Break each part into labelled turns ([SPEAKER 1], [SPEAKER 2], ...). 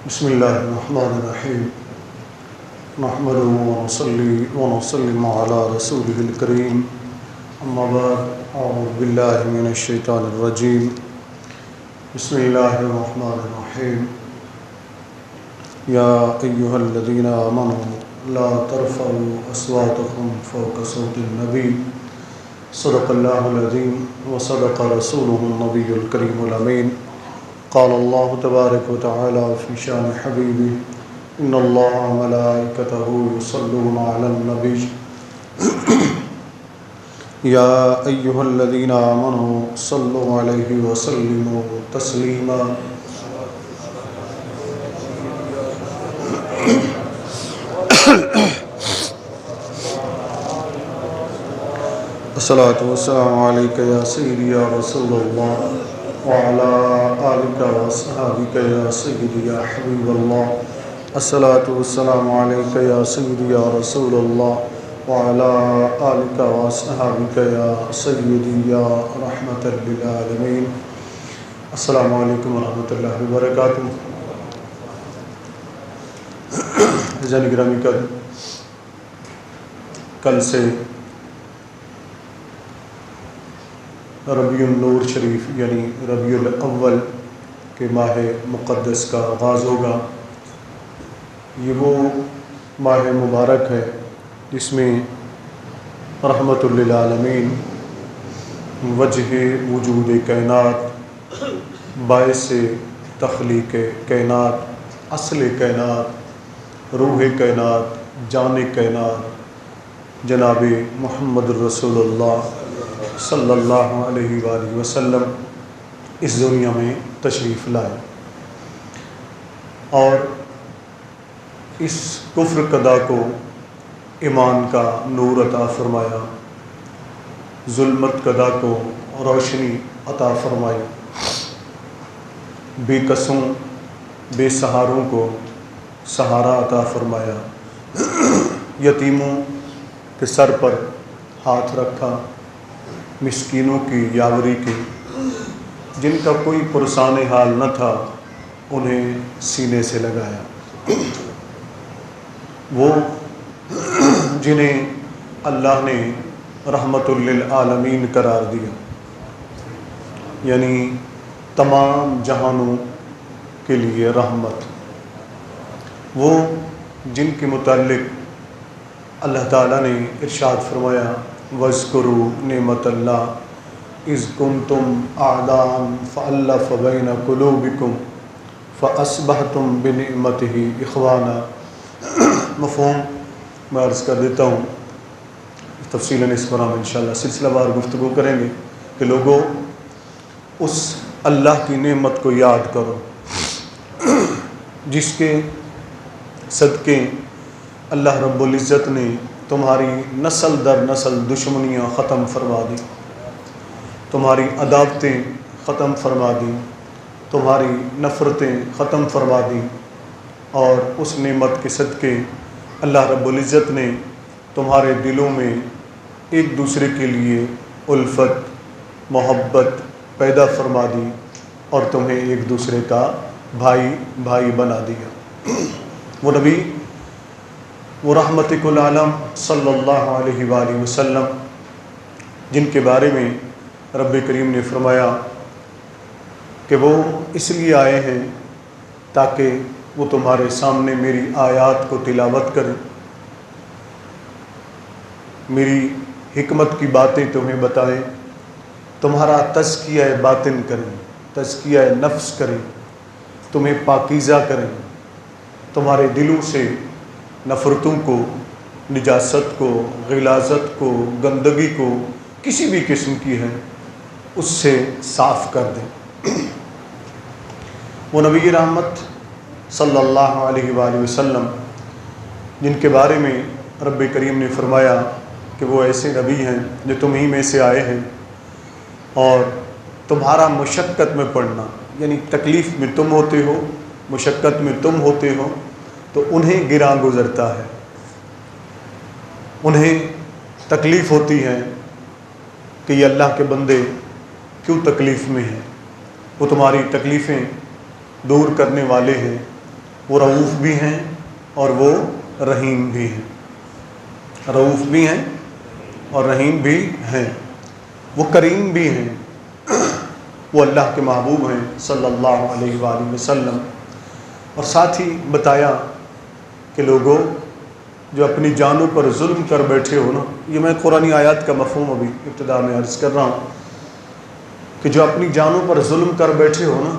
[SPEAKER 1] بسم الله الرحمن الرحيم نحمده ونصلي ونسلم على رسوله الكريم أما بعد أعوذ بالله من الشيطان الرجيم بسم الله الرحمن الرحيم يا أيها الذين آمنوا لا ترفعوا أصواتكم فوق صوت النبي صدق الله العظيم وصدق رسوله النبي الكريم الأمين قال الله تبارك وتعالى في شان حبيبه إن الله وملائكته يصلون على النبي يا أيها الذين آمنوا صلوا عليه وسلموا تسليما الصلاة والسلام عليك يا سيدي يا رسول الله وعلى آلك وأصحابك يا سيدي يا حبيب الله الصلاة والسلام عليك يا سيدي يا رسول الله وعلى آلك وأصحابك يا سيدي يا رحمة للعالمين السلام علیکم ورحمۃ اللہ وبرکاتہ۔ جان گرامی، کل سے ربیع النور شریف یعنی ربیع الاول کے ماہ مقدس کا آغاز ہوگا۔ یہ وہ ماہ مبارک ہے جس میں رحمت للعالمین، وجہ وجود کائنات، باعث تخلیق کائنات، اصل کائنات، روح کائنات، جان کائنات جناب محمد الرسول اللہ صلی اللہ علیہ وآلہ وسلم اس دنیا میں تشریف لائے اور اس کفر کدا کو ایمان کا نور عطا فرمایا، ظلمت کدا کو روشنی عطا فرمائی، بے کسوں بے سہاروں کو سہارا عطا فرمایا، یتیموں کے سر پر ہاتھ رکھا، مسکینوں کی یاوری کی، جن کا کوئی پرسان حال نہ تھا انہیں سینے سے لگایا، وہ جنہیں اللہ نے رحمت للعالمین قرار دیا، یعنی تمام جہانوں کے لیے رحمت، وہ جن کے متعلق اللہ تعالیٰ نے ارشاد فرمایا وَاذْكُرُوا نِعْمَةَ اللَّهِ اِذْ كُنْتُمْ أَعْدَاءً فَأَلَّفَ بَيْنَ قُلُوبِكُمْ فَأَصْبَحْتُمْ بِنِعْمَتِهِ إِخْوَانًا۔ مفہوم میں عرض کر دیتا ہوں، تفصیلاً اس پر ہم انشاءاللہ سلسلہ وار گفتگو کریں گے کہ لوگوں اس اللہ کی نعمت کو یاد کرو جس کے صدقے اللہ رب العزت نے تمہاری نسل در نسل دشمنیاں ختم فرما دی، تمہاری عداوتیں ختم فرما دی، تمہاری نفرتیں ختم فرما دی، اور اس نعمت کے صدقے اللہ رب العزت نے تمہارے دلوں میں ایک دوسرے کے لیے الفت محبت پیدا فرما دی اور تمہیں ایک دوسرے کا بھائی بنا دیا۔ وہ نبی، وہ رحمت العالم صلی اللہ علیہ وآلہ وسلم جن کے بارے میں رب کریم نے فرمایا کہ وہ اس لیے آئے ہیں تاکہ وہ تمہارے سامنے میری آیات کو تلاوت کریں، میری حکمت کی باتیں تمہیں بتائیں، تمہارا تزکیہ باطن کریں، تزکیہ نفس کریں، تمہیں پاکیزہ کریں، تمہارے دلوں سے نفرتوں کو، نجاست کو، غلاظت کو، گندگی کو، کسی بھی قسم کی ہے اس سے صاف کر دیں۔ وہ نبی رحمت صلی اللہ علیہ وآلہ وسلم جن کے بارے میں رب کریم نے فرمایا کہ وہ ایسے نبی ہیں جو تم ہی میں سے آئے ہیں اور تمہارا مشقت میں پڑنا، یعنی تکلیف میں تم ہوتے ہو، مشقت میں تم ہوتے ہو تو انہیں گراں گزرتا ہے، انہیں تکلیف ہوتی ہے کہ یہ اللہ کے بندے کیوں تکلیف میں ہیں، وہ تمہاری تکلیفیں دور کرنے والے ہیں، وہ رؤوف بھی ہیں اور وہ رحیم بھی ہیں، رؤوف بھی ہیں اور رحیم بھی ہیں، وہ کریم بھی ہیں، وہ اللہ کے محبوب ہیں صلی اللہ علیہ وآلہ وسلم۔ اور ساتھ ہی بتایا کہ لوگوں جو اپنی جانوں پر ظلم کر بیٹھے ہو نا، یہ میں قرآنی آیات کا مفہوم ابھی ابتدا میں عرض کر رہا ہوں کہ جو اپنی جانوں پر ظلم کر بیٹھے ہو نا،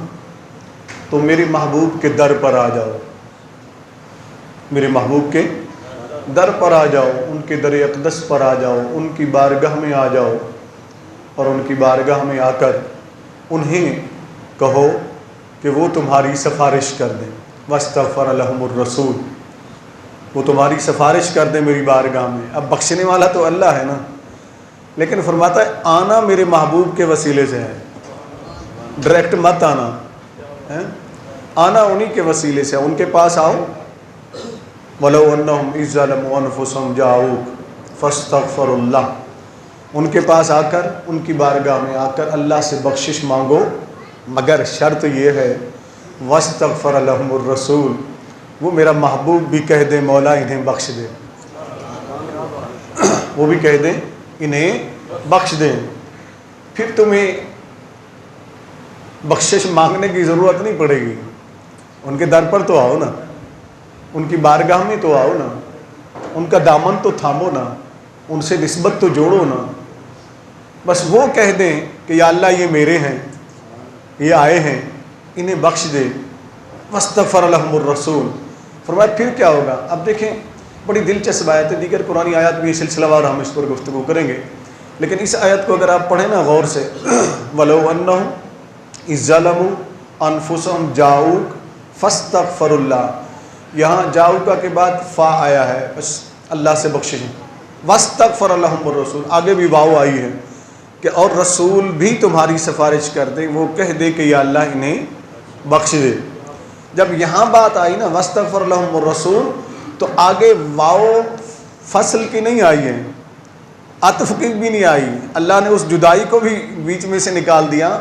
[SPEAKER 1] تو میرے محبوب کے در پر آ جاؤ، میرے محبوب کے در پر آ جاؤ، ان کے در اقدس پر آ جاؤ، ان کی بارگاہ میں آ جاؤ، اور ان کی بارگاہ میں آ کر انہیں کہو کہ وہ تمہاری سفارش کر دیں، واستغفر لہم الرسول، وہ تمہاری سفارش کر دیں میری بارگاہ میں۔ اب بخشنے والا تو اللہ ہے نا، لیکن فرماتا ہے آنا میرے محبوب کے وسیلے سے ہے، ڈائریکٹ مت آنا ہے، آنا انہی کے وسیلے سے، ان کے پاس آؤ۔ وَلَوْ أَنَّهُمْ إِذْ ظَلَمُوا أَنفُسَهُمْ جَاءُوكَ فَاسْتَغْفَرُوا اللَّهَ، ان کے پاس آ کر، ان کی بارگاہ میں آ کر اللہ سے بخشش مانگو، مگر شرط یہ ہے وَاسْتَغْفَرَ لَهُمُ الرَّسُولُ، وہ میرا محبوب بھی کہہ دے مولا انہیں بخش دے، وہ بھی کہہ دیں انہیں بخش دیں، پھر تمہیں بخشش مانگنے کی ضرورت نہیں پڑے گی، ان کے در پر تو آؤ نا، ان کی بارگاہ میں تو آؤ نا، ان کا دامن تو تھامو نا، ان سے نسبت تو جوڑو نا، بس وہ کہہ دیں کہ یا اللہ یہ میرے ہیں، یہ آئے ہیں، انہیں بخش دے۔ واستغفر لہم الرسول، فرمایا پھر کیا ہوگا؟ اب دیکھیں بڑی دلچسپ آیت ہے، دیگر قرآنی آیات بھی سلسلہ وار ہم اس پر گفتگو کریں گے، لیکن اس آیت کو اگر آپ پڑھیں نا غور سے، وَلَوْ أَنَّهُمْ إِذْ ظَلَمُوا أَنفُسَهُمْ جَاءُوكَ فَاسْتَغْفَرُوا اللَّهَ، یہاں جاؤکا کے بعد فا آیا ہے، بس اللہ سے بخشش، واستغفر لہم الرسول، آگے بھی واو آئی ہے کہ اور رسول بھی تمہاری سفارش کر دے، وہ کہہ دے کہ یا اللہ انہیں بخش دے۔ جب یہاں بات آئی نا واستغفر لہم الرسول، تو آگے واو فصل کی نہیں آئی ہے، عطف کی بھی نہیں آئی، اللہ نے اس جدائی کو بھی بیچ میں سے نکال دیا،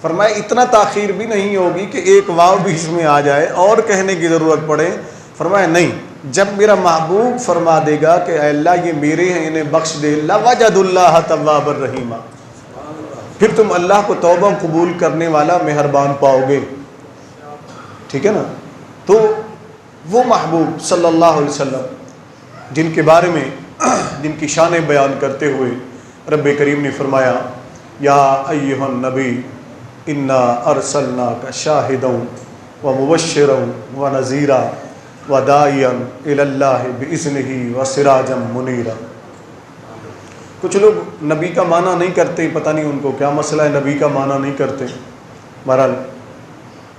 [SPEAKER 1] فرمایا اتنا تاخیر بھی نہیں ہوگی کہ ایک واو بیچ میں آ جائے اور کہنے کی ضرورت پڑے، فرمایا نہیں، جب میرا محبوب فرما دے گا کہ اے اللہ یہ میرے ہیں انہیں بخش دے، لَوَجَدُ اللَّهَ تَوَّابًا رَحِيمًا، پھر تم اللہ کو توبہ قبول کرنے والا مہربان پاؤ گے، ٹھیک ہے نا۔ تو وہ محبوب صلی اللہ علیہ وسلم جن کے بارے میں جن کی شان بیان کرتے ہوئے رب کریم نے فرمایا یا ایھا النبی انا ارسلناک شاہدا ومبشرا ونذیرا وداعیا الی اللہ باذنہ وسراجا منیرا۔ کچھ لوگ نبی کا معنی نہیں کرتے، پتہ نہیں ان کو کیا مسئلہ ہے، نبی کا معنی نہیں کرتے۔ بہرحال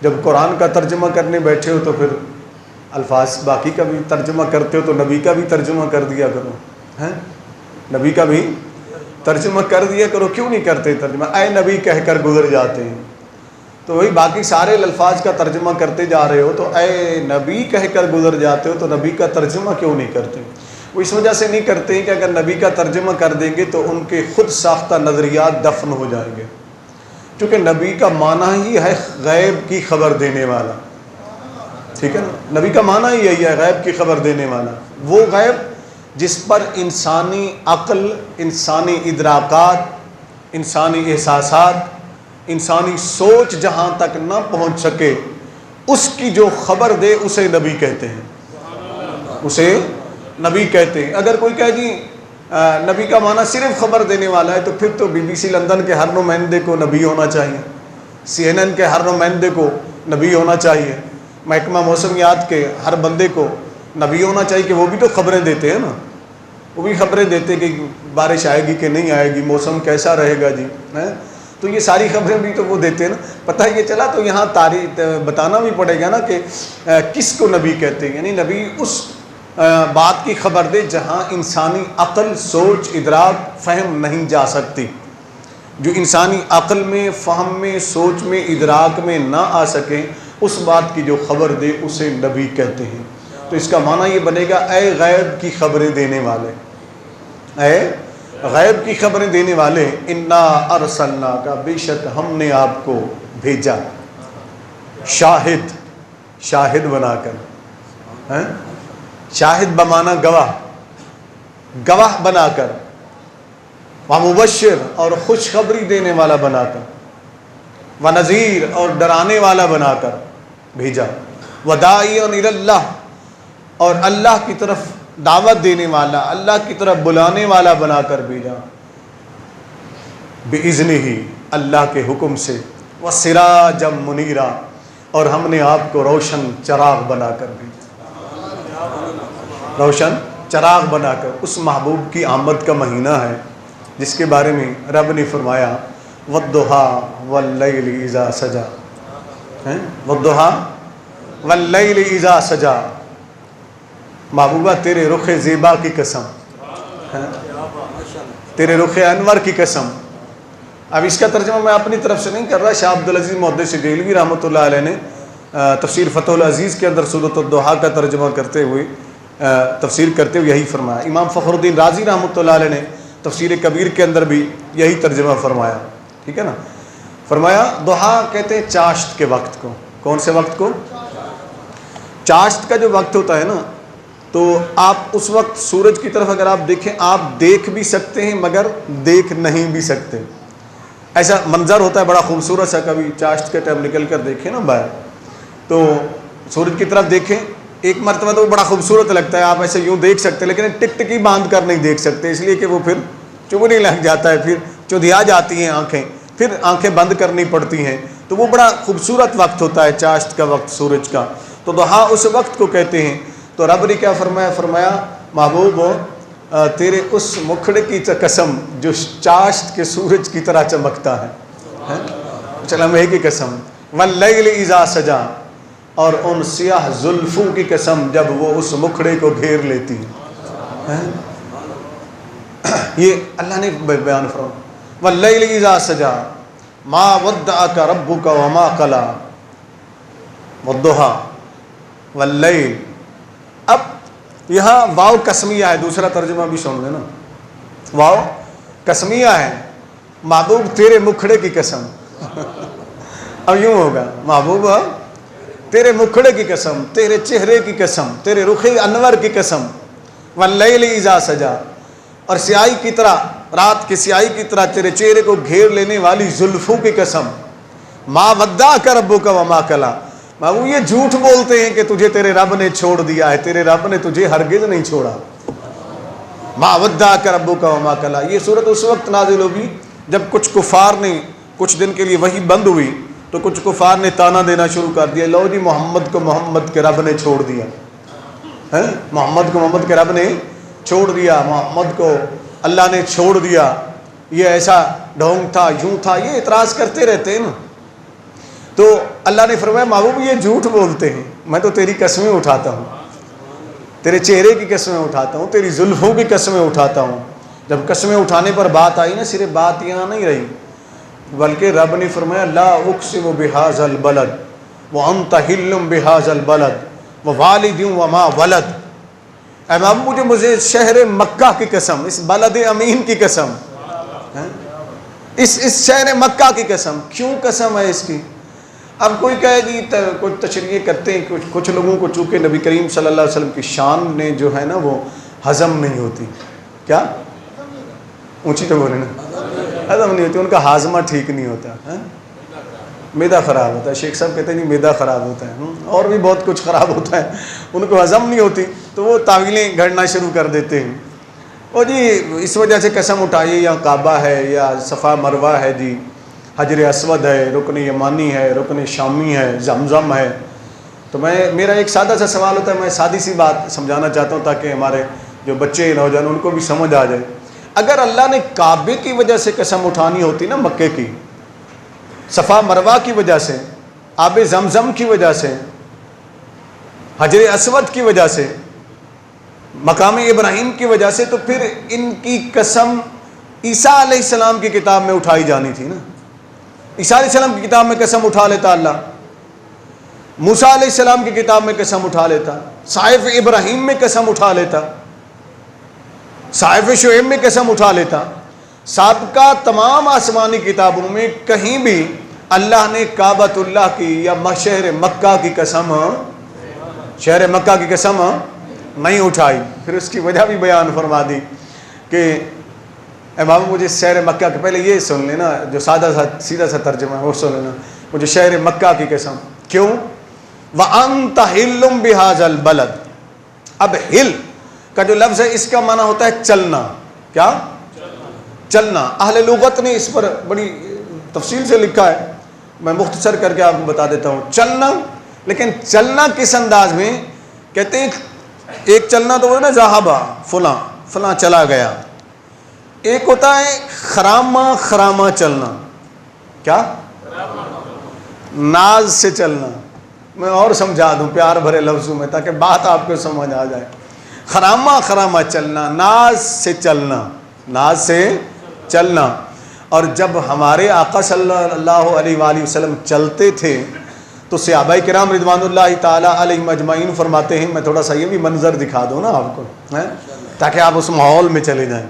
[SPEAKER 1] جب قرآن کا ترجمہ کرنے بیٹھے ہو تو پھر الفاظ باقی کا بھی ترجمہ کرتے ہو تو نبی کا بھی ترجمہ کر دیا کرو، ہیں نبی کا بھی ترجمہ کر دیا کرو، کیوں نہیں کرتے ترجمہ؟ اے نبی کہہ کر گزر جاتے ہیں، تو وہی باقی سارے الفاظ کا ترجمہ کرتے جا رہے ہو، تو اے نبی کہہ کر گزر جاتے ہو، تو نبی کا ترجمہ کیوں نہیں کرتے؟ وہ اس وجہ سے نہیں کرتے ہیں کہ اگر نبی کا ترجمہ کر دیں گے تو ان کے خود ساختہ نظریات دفن ہو جائیں گے، کیونکہ نبی کا معنی ہی ہے غیب کی خبر دینے والا، ٹھیک ہے نا، نبی کا معنی ہی یہی ہے غیب کی خبر دینے والا، وہ غیب جس پر انسانی عقل، انسانی ادراکات، انسانی احساسات، انسانی سوچ جہاں تک نہ پہنچ سکے، اس کی جو خبر دے اسے نبی کہتے ہیں، اسے نبی کہتے ہیں۔ اگر کوئی کہے جی نبی کا معنی صرف خبر دینے والا ہے، تو پھر تو BBC لندن کے ہر نمائندے کو نبی ہونا چاہیے، CNN کے ہر نمائندے کو نبی ہونا چاہیے، محکمہ موسمیات کے ہر بندے کو نبی ہونا چاہیے، کہ وہ بھی تو خبریں دیتے ہیں نا، وہ بھی خبریں دیتے کہ بارش آئے گی کہ نہیں آئے گی، موسم کیسا رہے گا جی، تو یہ ساری خبریں بھی تو وہ دیتے ہیں نا۔ پتہ یہ چلا تو یہاں تاریخ بتانا بھی پڑے گا نا کہ کس کو نبی کہتے ہیں، یعنی نبی اس بات کی خبر دے جہاں انسانی عقل، سوچ، ادراک، فہم نہیں جا سکتی، جو انسانی عقل میں، فہم میں، سوچ میں، ادراک میں نہ آ سکے، اس بات کی جو خبر دے اسے نبی کہتے ہیں۔ تو اس کا معنی یہ بنے گا اے غیب کی خبریں دینے والے، اے غیب کی خبریں دینے والے، انا ارسلناک، بے شک ہم نے آپ کو بھیجا، شاہد بنا کر، ہیں؟ شاہد بمانا گواہ، گواہ بنا کر، ومبشر اور خوشخبری دینے والا بنا کر، ونذیر اور ڈرانے والا بنا کر بھیجا، وداعیا الی اللہ اور اللہ کی طرف دعوت دینے والا، اللہ کی طرف بلانے والا بنا کر بھیجا، بِإِذْنِهِ اللہ کے حکم سے، وَسِرَاجًا مُنِيرًا اور ہم نے آپ کو روشن چراغ بنا کر بھیجا، روشن چراغ بنا کر۔ اس محبوب کی آمد کا مہینہ ہے جس کے بارے میں رب نے فرمایا وَالضُّحَىٰ وَاللَّيْلِ إِذَا سَجَىٰ، وَالضُّحَىٰ وَاللَّيْلِ إِذَا سَجَىٰ، محبوبہ تیرے رخ زیبا کی قسم، تیرے رخ انور کی قسم۔ اب اس کا ترجمہ میں اپنی طرف سے نہیں کر رہا، شاہ عبدالعزیز محدث دہلوی رحمۃ اللہ علیہ نے تفسیر فتح العزیز کے اندر سورۃ الضحیٰ کا ترجمہ کرتے ہوئے، تفسیر کرتے ہوئے یہی فرمایا۔ امام فخر الدین رازی رحمۃ اللہ علیہ نے تفسیر کبیر کے اندر بھی یہی ترجمہ فرمایا، ٹھیک ہے نا۔ فرمایا ضحیٰ کہتے ہیں چاشت کے وقت کو۔ کون سے وقت کو؟ چاشت کا جو وقت ہوتا ہے نا، تو آپ اس وقت سورج کی طرف اگر آپ دیکھیں، آپ دیکھ بھی سکتے ہیں مگر دیکھ نہیں بھی سکتے۔ ایسا منظر ہوتا ہے بڑا خوبصورت سا، کبھی چاشت کے ٹائم نکل کر دیکھیں نا باہر، تو سورج کی طرف دیکھیں ایک مرتبہ تو بڑا خوبصورت لگتا ہے، آپ ایسے یوں دیکھ سکتے ہیں، لیکن ٹک ٹکی باندھ کر نہیں دیکھ سکتے، اس لیے کہ وہ پھر چبھنے لگ جاتا ہے، پھر چودھیا جاتی ہیں آنکھیں، پھر آنکھیں بند کرنی پڑتی ہیں۔ تو وہ بڑا خوبصورت وقت ہوتا ہے چاشت کا وقت سورج کا، تو ضحیٰ اس وقت کو کہتے ہیں۔ تو رب نے کیا فرمایا؟ فرمایا محبوب تیرے اس مکھڑے کی قسم جو چاشت کے سورج کی طرح چمکتا ہے، چلمے کی قسم، واللیل اذا سجا اور ان سیاہ زلفوں کی قسم جب وہ اس مکھڑے کو گھیر لیتی ہے۔ یہ اللہ نے بیان فرمایا واللیل اذا سجا ما ودعک ربک وما قلی، والضحیٰ واللیل۔ اب یہاں واو قسمیہ ہے، دوسرا ترجمہ بھی سن لینا، واو قسمیہ ہے، محبوب تیرے مکھڑے کی قسم۔ اب یوں ہوگا محبوب تیرے مکھڑے کی قسم، تیرے چہرے کی قسم، تیرے رخ انور کی قسم، واللیل اذا سجا اور سیاہی کی طرح، رات کی سیاہی کی طرح تیرے چہرے کو گھیر لینے والی زلفوں کی قسم، ما ودعک ربک وما قلی۔ وہ یہ جھوٹ بولتے ہیں کہ تجھے تیرے رب نے چھوڑ دیا ہے، تیرے رب نے تجھے ہرگز نہیں چھوڑا۔ ما ودعک ربک وما قلی، یہ صورت اس وقت نازل ہوگی جب کچھ کفار نے، کچھ دن کے لیے وہی بند ہوئی تو کچھ کفار نے تانا دینا شروع کر دیا، لو جی محمد کو محمد کے رب نے چھوڑ دیا، محمد کو محمد کے رب نے چھوڑ دیا، محمد کو اللہ نے چھوڑ دیا، یہ ایسا ڈھونگ تھا، یوں تھا، یہ اعتراض کرتے رہتے ہیں نا۔ تو اللہ نے فرمایا محبوب یہ جھوٹ بولتے ہیں، میں تو تیری قسمیں اٹھاتا ہوں، تیرے چہرے کی قسمیں اٹھاتا ہوں، تیری زلفوں کی قسمیں اٹھاتا ہوں۔ جب قسمیں اٹھانے پر بات آئی نا، صرف بات یہاں نہیں رہی، بلکہ رب نے فرمایا لا اقسم بہذا البلد وانت حل بہذا البلد ووالد وما ولد۔ اے محبوب مجھے شہر مکہ کی قسم، اس بلد امین کی قسم، اس شہر مکہ کی قسم۔ کیوں قسم ہے اس کی؟ اب کوئی کہے جی کچھ تشریح کرتے ہیں، کچھ لوگوں کو چونکہ نبی کریم صلی اللہ علیہ وسلم کی شان نے جو ہے نا وہ ہضم نہیں ہوتی، کیا اونچی تو بولے نا، ہضم نہیں ہوتی، ان کا ہاضمہ ٹھیک نہیں ہوتا، میدا خراب ہوتا ہے، شیخ صاحب کہتے ہیں نہیں میدا خراب ہوتا ہے، اور بھی بہت کچھ خراب ہوتا ہے، ان کو ہضم نہیں ہوتی تو وہ تعویلیں گھڑنا شروع کر دیتے ہیں۔ اور جی اس وجہ سے قسم اٹھائیے، یا کعبہ ہے یا صفا مروہ ہے، جی حجر اسود ہے، رکن یمانی ہے، رکن شامی ہے، زمزم ہے۔ تو میرا ایک سادہ سا سوال ہوتا ہے، میں سادی سی بات سمجھانا چاہتا ہوں تاکہ ہمارے جو بچے نوجوان ان کو بھی سمجھ آ جائے۔ اگر اللہ نے کعبے کی وجہ سے قسم اٹھانی ہوتی نا، مکے کی، صفا مروہ کی وجہ سے، آب زمزم کی وجہ سے، حجر اسود کی وجہ سے، مقام ابراہیم کی وجہ سے، تو پھر ان کی قسم عیسیٰ علیہ السلام کی کتاب میں اٹھائی جانی تھی نا۔ عیسیٰ علیہ السلام کی کتاب میں قسم اٹھا لیتا اللہ، موسیٰ علیہ السلام کی کتاب میں قسم اٹھا لیتا، صحائف ابراہیم میں قسم اٹھا لیتا، صحائف شعیب میں قسم اٹھا لیتا۔ سابقہ تمام آسمانی کتابوں میں کہیں بھی اللہ نے کعبۃ اللہ کی یا شہر مکہ کی قسم شہر مکہ کی قسم نہیں اٹھائی. پھر اس کی وجہ بھی بیان فرما دی کہ اے بابو مجھے شہر مکہ کے، پہلے یہ سن لینا جو سیدھا سا ترجمہ ہے وہ سن لینا، مجھے شہر مکہ کی قسم. کیوں؟ وَأَنْتَ حِلٌّ بِهَذَا الْبَلَدِ. اب ہل کا جو لفظ ہے اس کا معنی ہوتا ہے چلنا. کیا؟ چلنا. اہل لغت نے اس پر بڑی تفصیل سے لکھا ہے، میں مختصر کر کے آپ کو بتا دیتا ہوں. چلنا، لیکن چلنا کس انداز میں کہتے ہیں؟ ایک چلنا تو وہ نا ذہبہ فلاں چلا گیا. ایک ہوتا ہے خرامہ چلنا. کیا؟ ناز سے چلنا. میں اور سمجھا دوں پیار بھرے لفظوں میں تاکہ بات آپ کو سمجھ آ جائے. خرامہ چلنا، ناز سے چلنا. اور جب ہمارے آقا صلی اللہ علیہ وآلہ وسلم چلتے تھے تو صحابہ کرام رضوان اللہ تعالی علیہم اجمعین فرماتے ہیں، میں تھوڑا سا یہ بھی منظر دکھا دوں نا آپ کو تاکہ آپ اس ماحول میں چلے جائیں.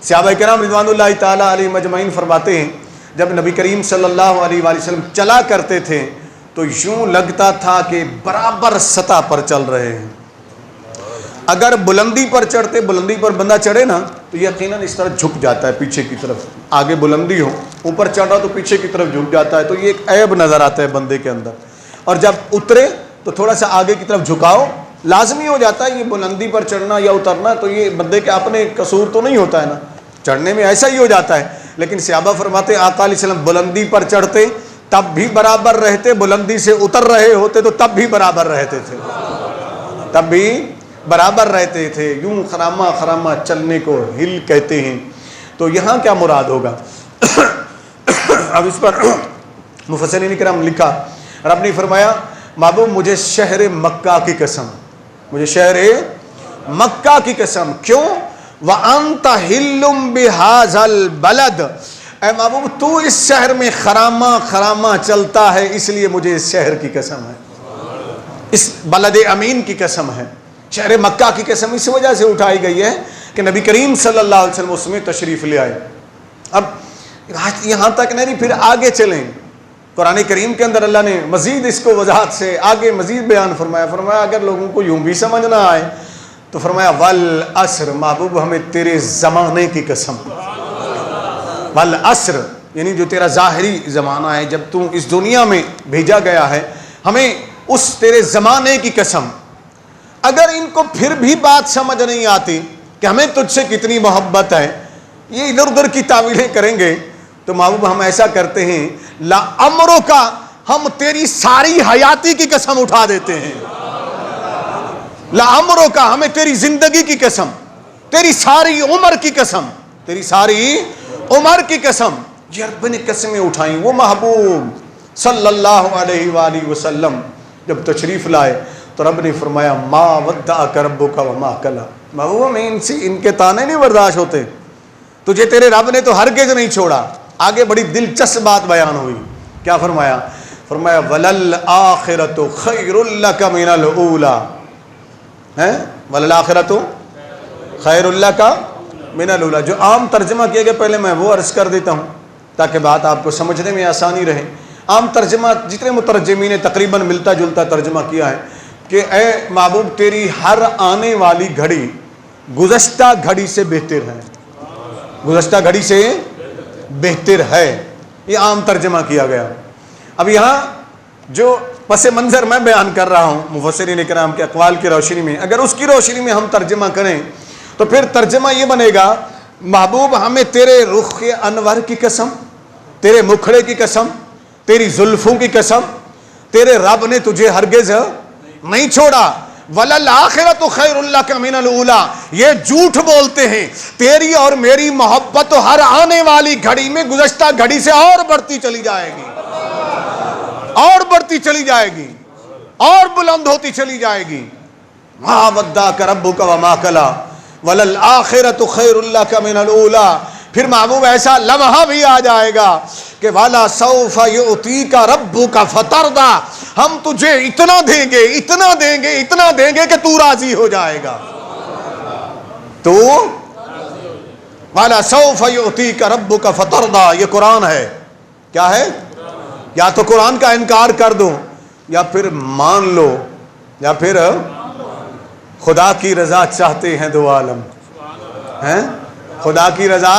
[SPEAKER 1] صحابہ کرام رضوان اللہ تعالی علیہم اجمعین فرماتے ہیں جب نبی کریم صلی اللہ علیہ وآلہ وسلم چلا کرتے تھے تو یوں لگتا تھا کہ برابر سطح پر چل رہے ہیں. اگر بلندی پر بندہ چڑھے نا تو یقیناً اس طرح جھک جاتا ہے پیچھے کی طرف. آگے بلندی ہو، اوپر چڑھ رہا تو پیچھے کی طرف جھک جاتا ہے، تو یہ ایک عیب نظر آتا ہے بندے کے اندر. اور جب اترے تو تھوڑا سا آگے کی طرف جھکاؤ لازمی ہو جاتا ہے. یہ بلندی پر چڑھنا یا اترنا تو یہ بندے کے اپنے قصور تو نہیں ہوتا ہے نا، چڑھنے میں ایسا ہی ہو جاتا ہے. لیکن صحابہ فرماتے آقا علیہ السلام بلندی پر چڑھتے تب بھی برابر رہتے، بلندی سے اتر رہے ہوتے تو تب بھی برابر رہتے تھے. یوں خرامہ چلنے کو ہل کہتے ہیں. تو یہاں کیا مراد ہوگا؟ اب اس پر مفسرین کرام لکھا، رب نے فرمایا محبوب مجھے شہر مکہ کی قسم، مجھے شہر مکہ کی قسم. کیوں؟ وَأَنْتَ حِلٌّ بِهَذَا الْبَلَدِ. اے محبوب تو اس شہر میں خرامہ چلتا ہے، اس لیے مجھے اس شہر کی قسم ہے، اس بلد امین کی قسم ہے. شہر مکہ کی قسم اس وجہ سے اٹھائی گئی ہے کہ نبی کریم صلی اللہ علیہ وسلم اس میں تشریف لے آئے. اب یہاں تک نہیں، پھر آگے چلیں. قرآن کریم کے اندر اللہ نے مزید اس کو وضاحت سے آگے مزید بیان فرمایا اگر لوگوں کو یوں بھی سمجھ نہ آئے تو فرمایا والعصر. محبوب ہمیں تیرے زمانے کی قسم. والعصر یعنی جو تیرا ظاہری زمانہ ہے، جب تو اس دنیا میں بھیجا گیا ہے، ہمیں اس تیرے زمانے کی قسم. اگر ان کو پھر بھی بات سمجھ نہیں آتی کہ ہمیں تجھ سے کتنی محبت ہے، یہ ادھر ادھر کی تعویلیں کریں گے تو محبوب ہم ایسا کرتے ہیں لا امروں کا، ہم تیری ساری حیاتی کی قسم اٹھا دیتے ہیں. لا امروں کا، ہمیں تیری زندگی کی قسم، تیری ساری عمر کی قسم، تیری ساری عمر کی قسم. یہ رب نے قسمیں اٹھائیں. وہ محبوب صلی اللہ علیہ وآلہ وسلم جب تشریف لائے تو رب نے فرمایا ما ودعک ربک وما قلی. محبوب میں ان کے تانے نہیں برداشت ہوتے، تجھے تیرے رب نے تو ہرگز نہیں چھوڑا. آگے بڑی دلچسپ بات بیان ہوئی. کیا فرمایا؟ فرمایا وللآخرۃ خیر لک من الاولی. وللآخرۃ خیر لک من الاولی. جو عام ترجمہ کیا گیا پہلے میں وہ عرض کر دیتا ہوں تاکہ بات آپ کو سمجھنے میں آسانی رہے. عام ترجمہ جتنے مترجمین نے تقریباً ملتا جلتا ترجمہ کیا ہے کہ اے محبوب تیری ہر آنے والی گھڑی گزشتہ گھڑی سے بہتر ہے، گزشتہ گھڑی سے بہتر ہے. یہ عام ترجمہ کیا گیا. اب یہاں جو پس منظر میں بیان کر رہا ہوں مفسرین کرام کے اقوال کی روشنی میں، اگر اس کی روشنی میں ہم ترجمہ کریں تو پھر ترجمہ یہ بنے گا محبوب ہمیں تیرے رخ انور کی قسم، تیرے مکھڑے کی قسم، تیری زلفوں کی قسم، تیرے رب نے تجھے ہرگز نہیں چھوڑا. وَلَلْآخِرَةُ خَيْرٌ لَكَ مِنَ الْأُولَىٰ. یہ جھوٹ بولتے ہیں. تیری اور میری محبت تو ہر آنے والی گھڑی میں گزشتہ گھڑی سے اور بڑھتی چلی جائے گی، اور بڑھتی چلی جائے گی، اور بلند ہوتی چلی جائے گی. مَا وَدَّعَكَ رَبُّكَ وَمَا قَلَىٰ وَلَلْآخِرَةُ خَيْرٌ لَكَ مِنَ الْأُولَىٰ. پھر محبوب ایسا لمحہ بھی آ جائے گا کہ والا سوف یعطیک ربک فترضی. ہم تجھے اتنا دیں گے، اتنا دیں گے، اتنا دیں گے کہ تو راضی ہو جائے گا. تو والا سوف یعطیک ربک فترضی. یہ قرآن ہے. کیا ہے؟ یا تو قرآن کا انکار کر دو یا پھر مان لو یا پھر خدا کی رضا چاہتے ہیں دو عالم ہیں، خدا کی رضا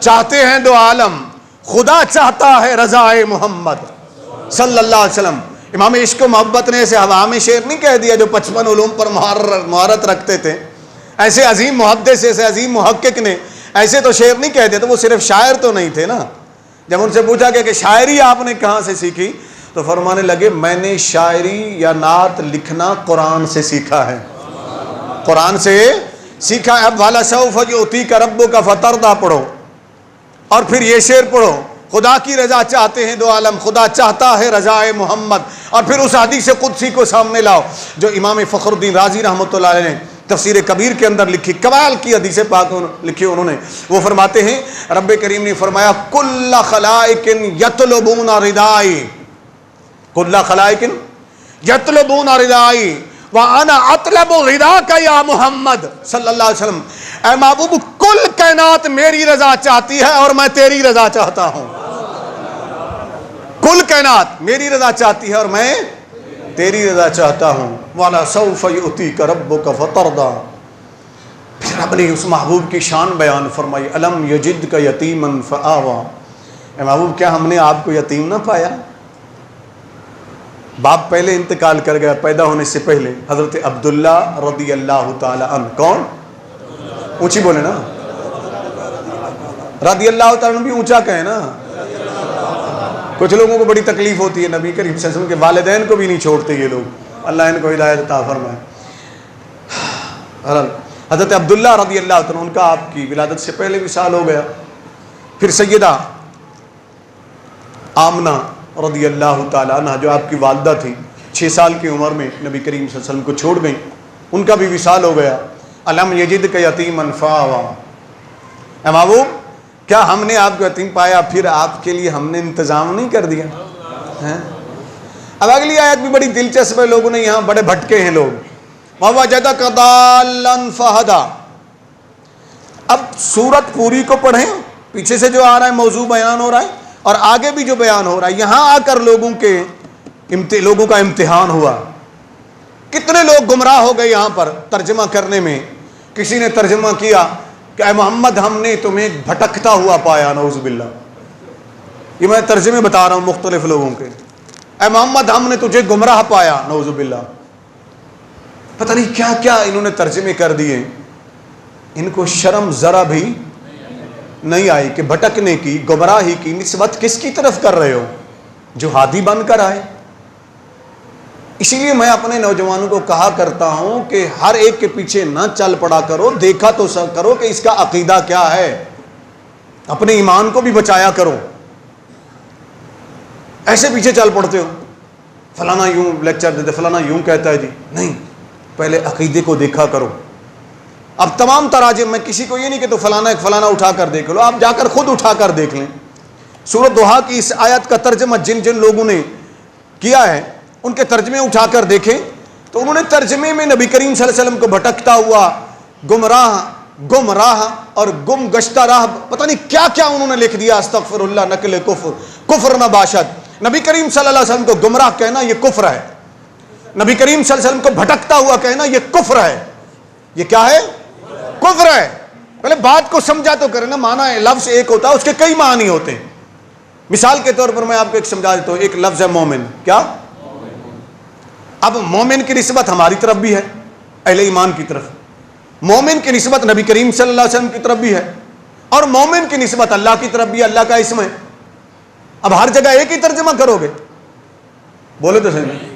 [SPEAKER 1] چاہتے ہیں دو عالم، خدا چاہتا ہے رضائے محمد صلی اللہ علیہ وسلم۔ امام عشق و محبت نے ایسے ہوا میں شعر نہیں کہہ دیا جو 55 علوم پر مہارت رکھتے تھے، ایسے عظیم محدث ایسے عظیم محقق نے ایسے تو شعر نہیں کہہ دیا، تو وہ صرف شاعر تو نہیں تھے نا۔ جب ان سے پوچھا کہ شاعری آپ نے کہاں سے سیکھی تو فرمانے لگے میں نے شاعری یا نعت لکھنا قرآن سے سیکھا ہے، قرآن سے سیکھا ہے۔ اب والا سوف یعطیک ربک فترضی پڑھو اور پھر یہ شعر پڑھو، خدا کی رضا چاہتے ہیں دو عالم، خدا چاہتا ہے رضائے محمد، اور پھر اس حدیث قدسی کو سامنے لاؤ جو امام فخر الدین رازی رحمۃ اللہ علیہ نے تفسیر کبیر کے اندر لکھی، کمال کی حدیث پاک لکھی انہوں نے۔ وہ فرماتے ہیں رب کریم نے فرمایا کل خلائق یطلبون ردائی، کل خلائق یطلبون ردائی وانا اطلب رضاک یا محمد صلی اللہ علیہ وسلم، اے محبوب کل کائنات میری رضا چاہتی ہے اور میں تیری رضا چاہتا ہوں، کل کائنات میری رضا چاہتی ہے اور میں تیری رضا چاہتا ہوں۔ وَلَا سَوْفَ يُؤْتِيكَ رَبُّكَ فَتَرْضَىٰ، پھر رب نے اس محبوب کی شان بیان فرمائی، أَلَمْ يَجِدْكَ يَتِيمًا فَآوَىٰ، اے محبوب کیا ہم نے آپ کو یتیم نہ پایا؟ باپ پہلے انتقال کر گیا پیدا ہونے سے پہلے، حضرت عبداللہ رضی اللہ تعالی عنہ، کون؟ اونچی بولے نا، رضی اللہ تعالی عنہ بھی اونچا کہیں نا۔ کچھ لوگوں کو بڑی تکلیف ہوتی ہے، نبی کریم صلی اللہ علیہ وسلم کے والدین کو بھی نہیں چھوڑتے یہ لوگ، اللہ ان کو ہدایت عطا فرمائے۔ حضرت عبداللہ رضی اللہ تعالی عنہ، ان کا آپ کی ولادت سے پہلے وصال ہو گیا۔ پھر سیدہ آمنہ رضی اللہ تعالیٰ عنہ جو آپ کی والدہ تھی، 6 سال کی عمر میں نبی کریم صلی اللہ علیہ وسلم کو چھوڑ گئیں، ان کا بھی وصال ہو گیا۔ الم یجدک یتیما فآویٰ، اے محبوب کیا ہم نے آپ کو یتیم پایا پھر آپ کے لیے ہم نے انتظام نہیں کر دیا؟ اب اگلی آیت بھی بڑی دلچسپ ہے، لوگوں نے یہاں بڑے بھٹکے ہیں لوگ۔ وَوَجَدَكَ ضَالًّا فَهَدَىٰ، اب سورت پوری کو پڑھیں، پیچھے سے جو آ رہا ہے موضوع بیان ہو رہا ہے اور آگے بھی جو بیان ہو رہا ہے، یہاں آ کر لوگوں کا امتحان ہوا۔ کتنے لوگ گمراہ ہو گئے یہاں پر ترجمہ کرنے میں۔ کسی نے ترجمہ کیا کہ اے محمد ہم نے تمہیں بھٹکتا ہوا پایا، نعوذ باللہ، یہ میں ترجمے بتا رہا ہوں مختلف لوگوں کے، اے محمد ہم نے تجھے گمراہ پایا، نعوذ باللہ۔ پتہ نہیں کیا کیا انہوں نے ترجمے کر دیے، ان کو شرم ذرا بھی نہیں آئی کہ بھٹکنے کی، گمراہی کی نسبت کس کی طرف کر رہے ہو؟ جو ہادی بن کر آئے۔ اسی لیے میں اپنے نوجوانوں کو کہا کرتا ہوں کہ ہر ایک کے پیچھے نہ چل پڑا کرو، دیکھا تو کرو کہ اس کا عقیدہ کیا ہے، اپنے ایمان کو بھی بچایا کرو۔ ایسے پیچھے چل پڑتے ہو، فلانا یوں لیکچر دیتے، فلانا یوں کہتا ہے جی، نہیں، پہلے عقیدے کو دیکھا کرو۔ اب تمام تراجم میں کسی کو یہ نہیں کہ تو فلانا اٹھا کر دیکھ لو، آپ جا کر خود اٹھا کر دیکھ لیں۔ سورۃ ضحیٰ کی اس آیت کا ترجمہ جن لوگوں نے کیا ہے ان کے ترجمے اٹھا کر دیکھیں تو انہوں نے ترجمے میں نبی کریم صلی اللہ علیہ وسلم کو بھٹکتا ہوا، گمراہ اور گم گشتہ راہ، پتہ نہیں کیا کیا انہوں نے لکھ دیا، استغفر اللہ نقل کفر نہ باشد۔ نبی کریم صلی اللہ علیہ وسلم کو گمراہ کہنا یہ کفر ہے، نبی کریم صلی اللہ علیہ وسلم کو بھٹکتا ہوا کہنا یہ کفر ہے۔ یہ کیا ہے؟ کفر ہے۔ پہلے بات کو سمجھا تو کرے نا، معنی ہے، لفظ ایک ہوتا ہے اس کے کئی معنی ہوتے ہیں۔ مثال کے طور پر میں آپ کو ایک سمجھا دیتا ہوں، ایک لفظ ہے مومن، کیا؟ اب مومن کی نسبت ہماری طرف بھی ہے، اہل ایمان کی طرف، مومن کی نسبت نبی کریم صلی اللہ علیہ وسلم کی طرف بھی ہے، اور مومن کی نسبت اللہ کی طرف بھی، اللہ کا اسم ہے۔ اب ہر جگہ ایک ہی ترجمہ کرو گے؟ بولے تو صحیح نہیں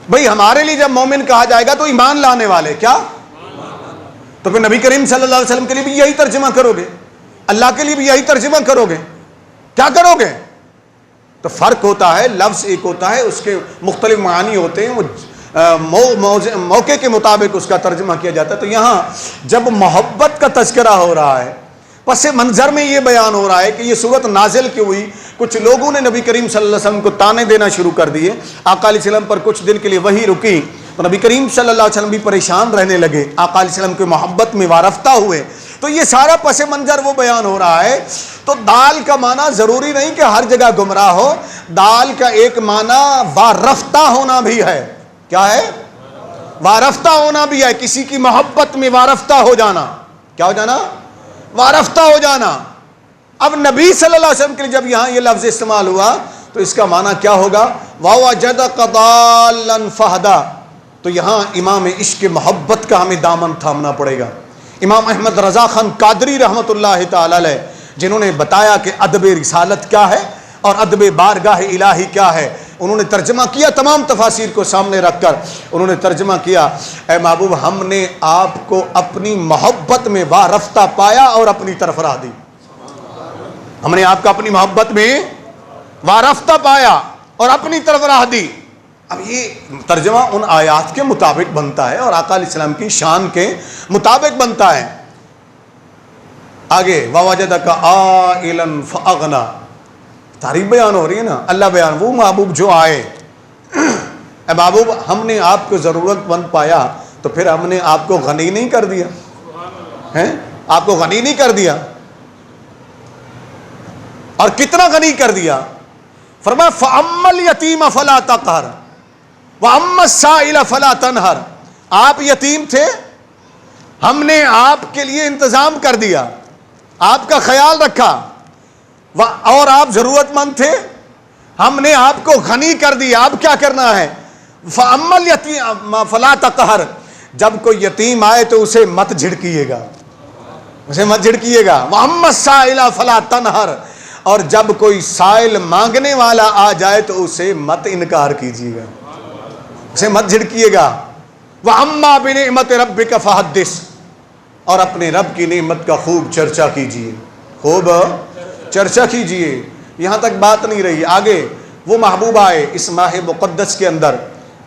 [SPEAKER 1] بھائی، ہمارے لیے جب مومن کہا جائے گا تو ایمان لانے والے، کیا؟ تو پھر نبی کریم صلی اللہ علیہ وسلم کے لیے بھی یہی ترجمہ کرو گے، اللہ کے لیے بھی یہی ترجمہ کرو گے، کیا کرو گے؟ تو فرق ہوتا ہے، لفظ ایک ہوتا ہے، اس کے مختلف معانی ہوتے ہیں، وہ موقع کے مطابق اس کا ترجمہ کیا جاتا ہے۔ تو یہاں جب محبت کا تذکرہ ہو رہا ہے، پس منظر میں یہ بیان ہو رہا ہے کہ یہ صورت نازل کی ہوئی، کچھ لوگوں نے نبی کریم صلی اللہ علیہ وسلم کو تانے دینا شروع کر دیے، آقا علیہ السلام پر کچھ دن کے لیے وحی رکی تو نبی کریم صلی اللہ علیہ وسلم بھی پریشان رہنے لگے، آقا علیہ السلام کی محبت میں وارفتہ ہوئے۔ تو یہ سارا پس منظر وہ بیان ہو رہا ہے۔ تو دال کا معنی ضروری نہیں کہ ہر جگہ گمراہ ہو، دال کا ایک معنی وارفتہ ہونا بھی ہے۔ کیا ہے؟ وارفتہ ہونا بھی ہے، کسی کی محبت میں وارفتہ ہو جانا. کیا ہو جانا؟ وارفتہ ہو جانا. اب نبی صلی اللہ علیہ وسلم کے لیے جب یہاں یہ لفظ استعمال ہوا تو اس کا معنی کیا ہوگا؟ وَوَجَدَكَ ضَالًّا فَهَدَىٰ. تو یہاں امام عشق محبت کا ہمیں دامن تھامنا پڑے گا. امام احمد رضا خان قادری رحمۃ اللہ تعالی علیہ، جنہوں نے بتایا کہ ادب رسالت کیا ہے اور ادب بارگاہ الہی کیا ہے، انہوں نے ترجمہ کیا تمام تفاسیر کو سامنے رکھ کر. انہوں نے ترجمہ کیا، اے محبوب ہم نے آپ کو اپنی محبت میں وارفتہ پایا اور اپنی طرف راہ دی. ہم نے آپ کو اپنی محبت میں وارفتہ پایا اور اپنی طرف راہ دی. اب یہ ترجمہ ان آیات کے مطابق بنتا ہے اور آقا علیہ السلام کی شان کے مطابق بنتا ہے. آگے وَوَجَدَكَ عَائِلًا فَأَغْنَىٰ. تعریف بیان ہو رہی ہے نا، اللہ بیان، وہ محبوب جو آئے. اے محبوب ہم نے آپ کو ضرورت مند پایا تو پھر ہم نے آپ کو غنی نہیں کر دیا ہیں؟ آپ کو غنی نہیں کر دیا. اور کتنا غنی کر دیا؟ فرمایا فَأَمَّا الْيَتِيمَ فَلَا تَقْهَرْ وَأَمَّا السَّائِلَ فَلَا تَنْهَرْ. آپ یتیم تھے، ہم نے آپ کے لیے انتظام کر دیا، آپ کا خیال رکھا، اور آپ ضرورت مند تھے، ہم نے آپ کو غنی کر دیا. آپ کیا کرنا ہے؟ فَأَمَّا الْيَتِيمَ فَلَا تَقْهَرْ. جب کوئی یتیم آئے تو اسے مت جھڑکیے گا، اسے مت جھڑکیے گا. وَأَمَّا السَّائِلَ فَلَا تَنْهَرْ. اور جب کوئی سائل مانگنے والا آ جائے تو اسے مت انکار کیجیے گا، اسے مت جھڑکیے گا. وَأَمَّا بِنِعْمَتِ رَبِّكَ فَحَدِّثْ. اور اپنے رب کی نعمت کا خوب چرچا کیجیے، خوب چرچا کیجیے. یہاں تک بات نہیں رہی، آگے وہ محبوب آئے اس ماہ مقدس کے اندر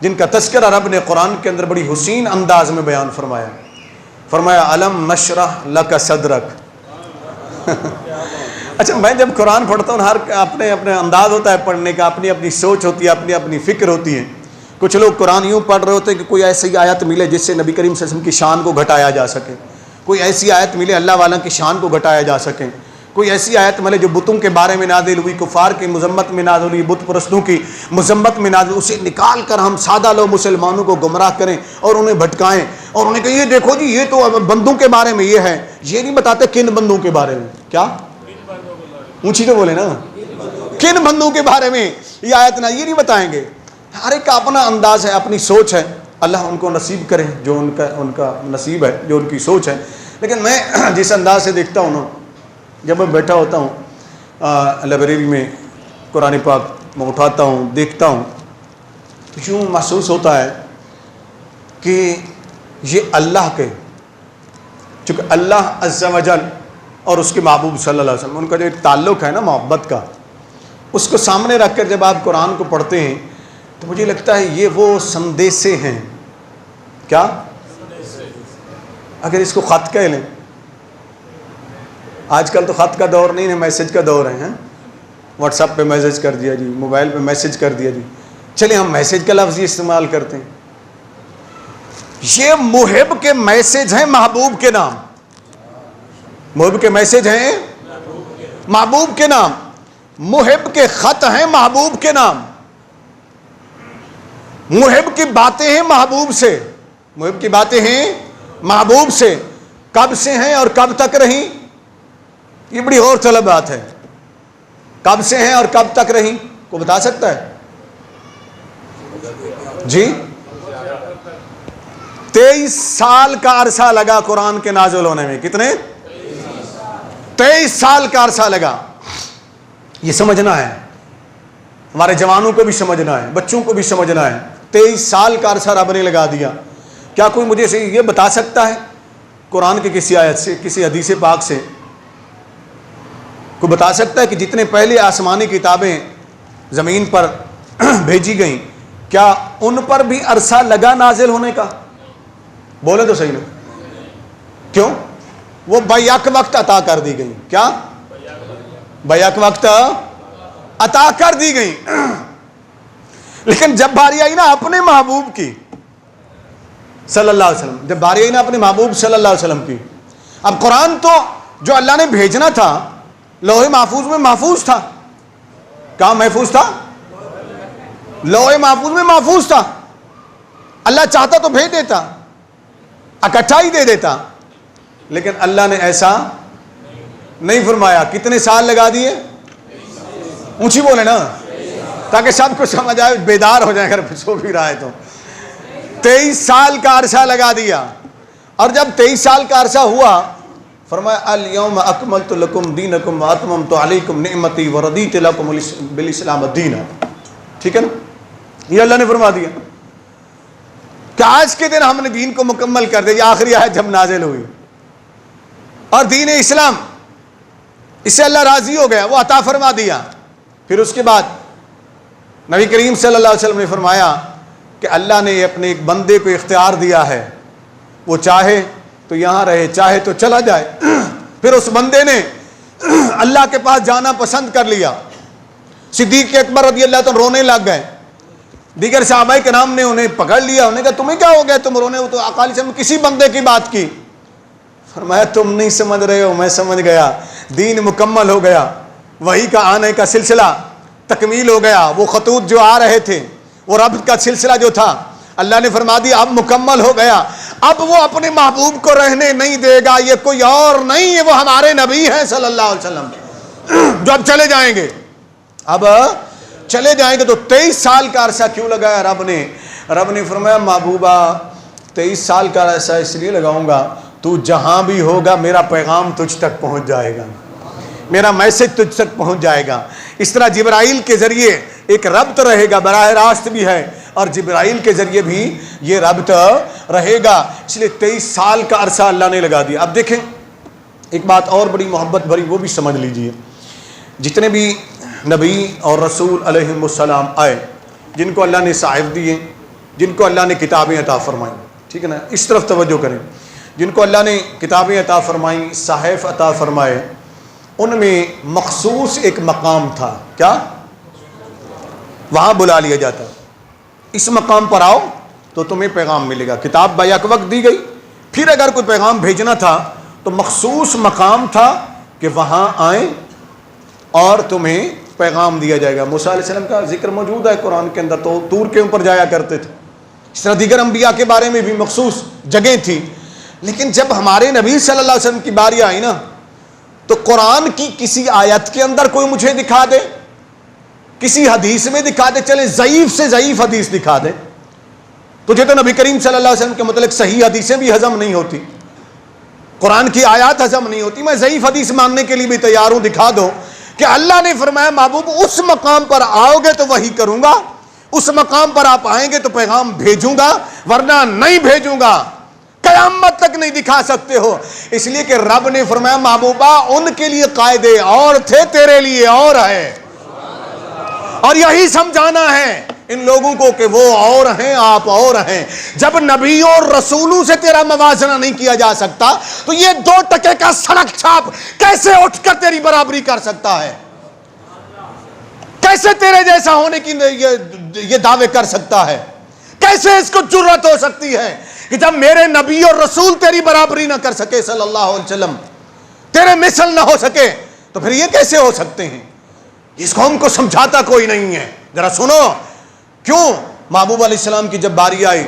[SPEAKER 1] جن کا تذکرہ رب نے قرآن کے اندر بڑی حسین انداز میں بیان فرمایا. فرمایا الم نشرح لک صدرک. اچھا میں جب قرآن پڑھتا ہوں، ہر اپنے اپنے انداز ہوتا ہے پڑھنے کا، اپنی اپنی سوچ ہوتی ہے، اپنی اپنی فکر ہوتی ہے. کچھ لوگ قرآن یوں پڑھ رہے ہوتے ہیں کہ کوئی ایسی آیت ملے جس سے نبی کریم صلی اللہ علیہ وسلم کی شان کو گھٹایا جا سکے، کوئی ایسی آیت ملے اللہ والا کی شان کو گھٹایا جا سکے، کوئی ایسی آیت ملے جو بتوں کے بارے میں نازل ہوئی، کفار کی مذمت میں نازل ہوئی، بت پرستوں کی مذمت میں نازل، اسے نکال کر ہم سادہ لوگ مسلمانوں کو گمراہ کریں اور انہیں بھٹکائیں اور انہیں کہیں یہ دیکھو جی یہ تو بندوں کے بارے میں یہ ہے. یہ نہیں بتاتے کن بندوں کے بارے میں، کیا اونچی تو بولے نا، کن بندوں کے بارے میں یہ آیت نہ، یہ نہیں بتائیں گے. ہر ایک کا اپنا انداز ہے، اپنی سوچ ہے. اللہ ان کو نصیب کرے جو ان کا نصیب ہے، جو ان کی سوچ ہے. لیکن میں جس انداز سے دیکھتا ہوں نا، جب میں بیٹھا ہوتا ہوں لائبریری میں قرآن پاک میں اٹھاتا ہوں دیکھتا ہوں تو یوں محسوس ہوتا ہے کہ یہ اللہ کے، چونکہ اللہ عز و جل اور اس کے محبوب صلی اللہ علیہ وسلم ان کا جو ایک تعلق ہے نا محبت کا، اس کو سامنے رکھ کر جب آپ قرآن کو پڑھتے ہیں تو مجھے لگتا ہے یہ وہ سندیسے ہیں. کیا؟ اگر اس کو خط کہہ لیں، آج کل تو خط کا دور نہیں ہے، میسج کا دور ہے. واٹس ایپ پہ میسج کر دیا جی، موبائل پہ میسج کر دیا جی، چلیں ہم میسج کا لفظ ہی استعمال کرتے ہیں. یہ محب کے میسج ہیں محبوب کے نام، محب کے میسج ہیں محبوب کے نام، محب کے خط ہیں محبوب کے نام، محب کی باتیں ہیں محبوب سے، محب کی باتیں ہیں محبوب سے. کب سے ہیں اور کب تک رہیں؟ یہ بڑی غور طلب بات ہے. کب سے ہیں اور کب تک رہیں؟ کو بتا سکتا ہے؟ جی 23 سال کا عرصہ لگا قرآن کے نازل ہونے میں. کتنے؟ 23 سال کا عرصہ لگا. یہ سمجھنا ہے، ہمارے جوانوں کو بھی سمجھنا ہے، بچوں کو بھی سمجھنا ہے. 23 سال کا عرصہ رب نے لگا دیا. کیا کوئی مجھے سے یہ بتا سکتا ہے قرآن کے کسی آیت سے، کسی حدیث پاک سے کوئی بتا سکتا ہے کہ جتنے پہلے آسمانی کتابیں زمین پر بھیجی گئیں کیا ان پر بھی عرصہ لگا نازل ہونے کا؟ بولے تو صحیح نا. کیوں؟ وہ بیک وقت عطا کر دی گئی. کیا؟ بیک وقت عطا کر دی گئی. لیکن جب باری آئی نا اپنے محبوب کی صلی اللہ علیہ وسلم، جب باری آئی نا اپنے محبوب صلی اللہ علیہ وسلم کی، اب قرآن تو جو اللہ نے بھیجنا تھا لوح محفوظ میں محفوظ تھا. کہاں محفوظ تھا؟ لوح محفوظ میں محفوظ تھا. اللہ چاہتا تو بھیج دیتا, اکٹھا ہی دے دیتا, لیکن اللہ نے ایسا نہیں فرمایا. کتنے سال لگا دیے؟ اونچی بولے نا تاکہ سب کو سمجھ آئے, بیدار ہو جائے اگر سو بھی رہا ہے تو. 23 سال کا عرصہ لگا دیا, اور جب 23 سال کا عرصہ ہوا فرمایا الیوم اکملت لکم دینکم واتممت علیکم نعمتی ورضیت لکم بالاسلام دینا. ٹھیک ہے نا, یہ اللہ نے فرما دیا کہ آج کے دن ہم نے دین کو مکمل کر دیا. یہ آخری آیت جب نازل ہوئی, اور دین اسلام اس سے اللہ راضی ہو گیا, وہ عطا فرما دیا. پھر اس کے بعد نبی کریم صلی اللہ علیہ وسلم نے فرمایا کہ اللہ نے اپنے ایک بندے کو اختیار دیا ہے, وہ چاہے تو یہاں رہے, چاہے تو چلا جائے. پھر اس بندے نے اللہ کے پاس جانا پسند کر لیا. صدیق اکبر رضی اللہ عنہ رونے لگ گئے. دیگر صحابہ کرام نے انہیں پکڑ لیا, انہیں کہا تمہیں کیا ہو گیا, تم رونے ہو؟ تو آقا علیہ السلام کسی بندے کی بات کی. فرمایا تم نہیں سمجھ رہے ہو, میں سمجھ گیا. دین مکمل ہو گیا, وحی کا آنے کا سلسلہ تکمیل ہو گیا. وہ خطوط جو آ رہے تھے, وہ رب کا سلسلہ جو تھا, اللہ نے فرما دیا اب مکمل ہو گیا. اب وہ اپنے محبوب کو رہنے نہیں دے گا, یہ کوئی اور نہیں ہے, وہ ہمارے نبی ہیں صلی اللہ علیہ وسلم, جو اب چلے جائیں گے. اب چلے جائیں گے تو 23 سال کا عرصہ کیوں لگایا رب نے؟ رب نے فرمایا محبوبہ 23 سال کا عرصہ اس لیے لگاؤں گا, تو جہاں بھی ہوگا میرا پیغام تجھ تک پہنچ جائے گا, میرا میسج تجھ تک پہنچ جائے گا. اس طرح جبرائیل کے ذریعے ایک ربط رہے گا, براہ راست بھی ہے, اور جبرائیل کے ذریعے بھی یہ ربط رہے گا. اس لیے 23 سال کا عرصہ اللہ نے لگا دیا. اب دیکھیں ایک بات اور بڑی محبت بھری, وہ بھی سمجھ لیجئے. جتنے بھی نبی اور رسول علیہ السلام آئے, جن کو اللہ نے صحائف دیے, جن کو اللہ نے کتابیں عطا فرمائیں, ٹھیک ہے نا, اس طرف توجہ کریں, جن کو اللہ نے کتابیں عطا فرمائیں, صحائف عطا فرمائے, ان میں مخصوص ایک مقام تھا. کیا؟ وہاں بلا لیا جاتا, اس مقام پر آؤ تو تمہیں پیغام ملے گا. کتاب بیک وقت دی گئی, پھر اگر کوئی پیغام بھیجنا تھا تو مخصوص مقام تھا کہ وہاں آئیں اور تمہیں پیغام دیا جائے گا. موسیٰ علیہ السلام کا ذکر موجود ہے قرآن کے اندر, تو طور کے اوپر جایا کرتے تھے. اس طرح دیگر انبیاء کے بارے میں بھی مخصوص جگہ تھی. لیکن جب ہمارے نبی صلی اللہ علیہ وسلم کی باری آئی نا, تو قرآن کی کسی آیت کے اندر کوئی مجھے دکھا دے, کسی حدیث میں دکھا دے, چلے ضعیف سے ضعیف حدیث دکھا دے. تجھے تو نبی کریم صلی اللہ علیہ وسلم کے متعلق صحیح حدیثیں بھی ہضم نہیں ہوتی, قرآن کی آیات ہضم نہیں ہوتی, میں ضعیف حدیث ماننے کے لیے بھی تیار ہوں. دکھا دو کہ اللہ نے فرمایا محبوب اس مقام پر آؤ گے تو وہی کروں گا, اس مقام پر آپ آئیں گے تو پیغام بھیجوں گا, ورنہ نہیں بھیجوں گا. قیامت تک نہیں دکھا سکتے ہو. اس لیے کہ رب نے فرمایا محبوبہ ان کے لیے قاعدے اور تھے, تیرے لیے اور ہے. اور یہی سمجھانا ہے ان لوگوں کو کہ وہ اور ہیں, آپ اور ہیں. جب نبیوں اور رسولوں سے تیرا موازنہ نہیں کیا جا سکتا تو یہ 2 ٹکے کا سڑک چھاپ کیسے اٹھ کر تیری برابری کر سکتا ہے؟ کیسے تیرے جیسا ہونے کی یہ دعوے کر سکتا ہے؟ کیسے اس کو جرأت ہو سکتی ہے کہ جب میرے نبی اور رسول تیری برابری نہ کر سکے صلی اللہ علیہ وسلم, تیرے مثل نہ ہو سکے, تو پھر یہ کیسے ہو سکتے ہیں؟ اس قوم کو سمجھاتا کوئی نہیں ہے. ذرا سنو, کیوں محبوب علیہ السلام کی جب باری آئی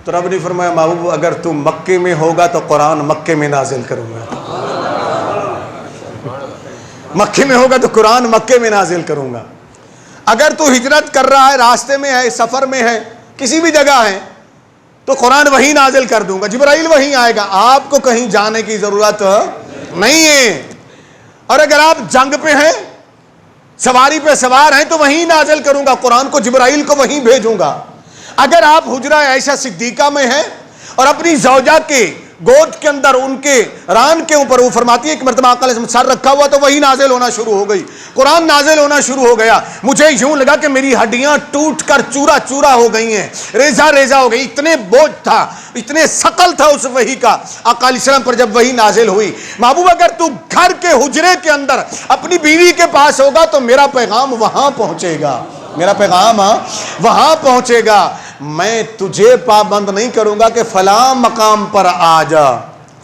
[SPEAKER 1] تو رب نے فرمایا محبوب اگر تو مکے میں ہوگا تو قرآن مکے میں نازل کروں گا, مکے میں ہوگا تو قرآن مکے میں نازل کروں گا. اگر تو ہجرت کر رہا ہے, راستے میں ہے, سفر میں ہے, کسی بھی جگہ ہے, تو قرآن وہی نازل کر دوں گا, جبرائیل وہی آئے گا, آپ کو کہیں جانے کی ضرورت نہیں ہے. اور اگر آپ جنگ پہ ہیں, سواری پہ سوار ہیں, تو وہیں نازل کروں گا قرآن کو, جبرائیل کو وہیں بھیجوں گا. اگر آپ حجرہ عائشہ صدیقہ میں ہیں اور اپنی زوجہ کے گود کے اندر ان کے ران کے اوپر وہ فرماتی ہے کہ مرتبہ آقا علیہ السلام سر رکھا ہوا, تو وہی نازل ہونا شروع ہو گئی, قرآن نازل ہونا شروع ہو گیا. مجھے یوں لگا کہ میری ہڈیاں ٹوٹ کر چورا چورا ہو گئی ہیں, ریزہ ریزہ ہو گئی, اتنے بوجھ تھا, اتنے ثقل تھا اس وحی کا. آقا علیہ السلام پر جب وحی نازل ہوئی, محبوب اگر تو گھر کے حجرے کے اندر اپنی بیوی کے پاس ہوگا تو میرا پیغام وہاں پہنچے گا, میرا پیغام وہاں پہنچے گا. میں تجھے پابند نہیں کروں گا کہ فلاں مقام پر آ جا,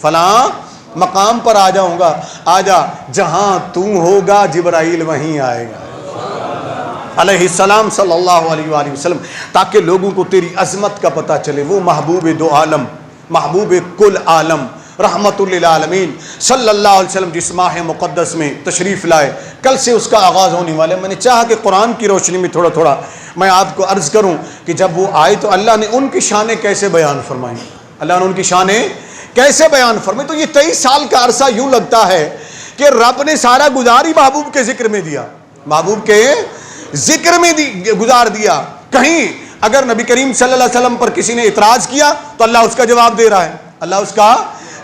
[SPEAKER 1] فلاں مقام پر آ جاؤں گا, آ جا, جہاں تو ہوگا جبرائیل وہیں آئے گا. علیہ السلام صلی اللہ علیہ وآلہ وسلم، تاکہ لوگوں کو تیری عظمت کا پتہ چلے۔ وہ محبوب دو عالم، محبوب کل عالم، رحمت للعالمین صلی اللہ علیہ وسلم جس ماہ مقدس میں تشریف لائے، کل سے اس کا آغاز ہونے والے۔ میں نے چاہا کہ قرآن کی روشنی میں تھوڑا تھوڑا میں آپ کو عرض کروں کہ جب وہ آئے تو اللہ نے ان کی شانیں کیسے بیان فرمائیں، اللہ نے ان کی شانیں کیسے بیان فرمائیں۔ تو یہ 23 سال کا عرصہ یوں لگتا ہے کہ رب نے سارا گزار ہی محبوب کے ذکر میں دیا، محبوب کے ذکر میں گزار دیا۔ کہیں اگر نبی کریم صلی اللہ علیہ وسلم پر کسی نے اعتراض کیا تو اللہ اس کا جواب دے رہا ہے، اللہ اس کا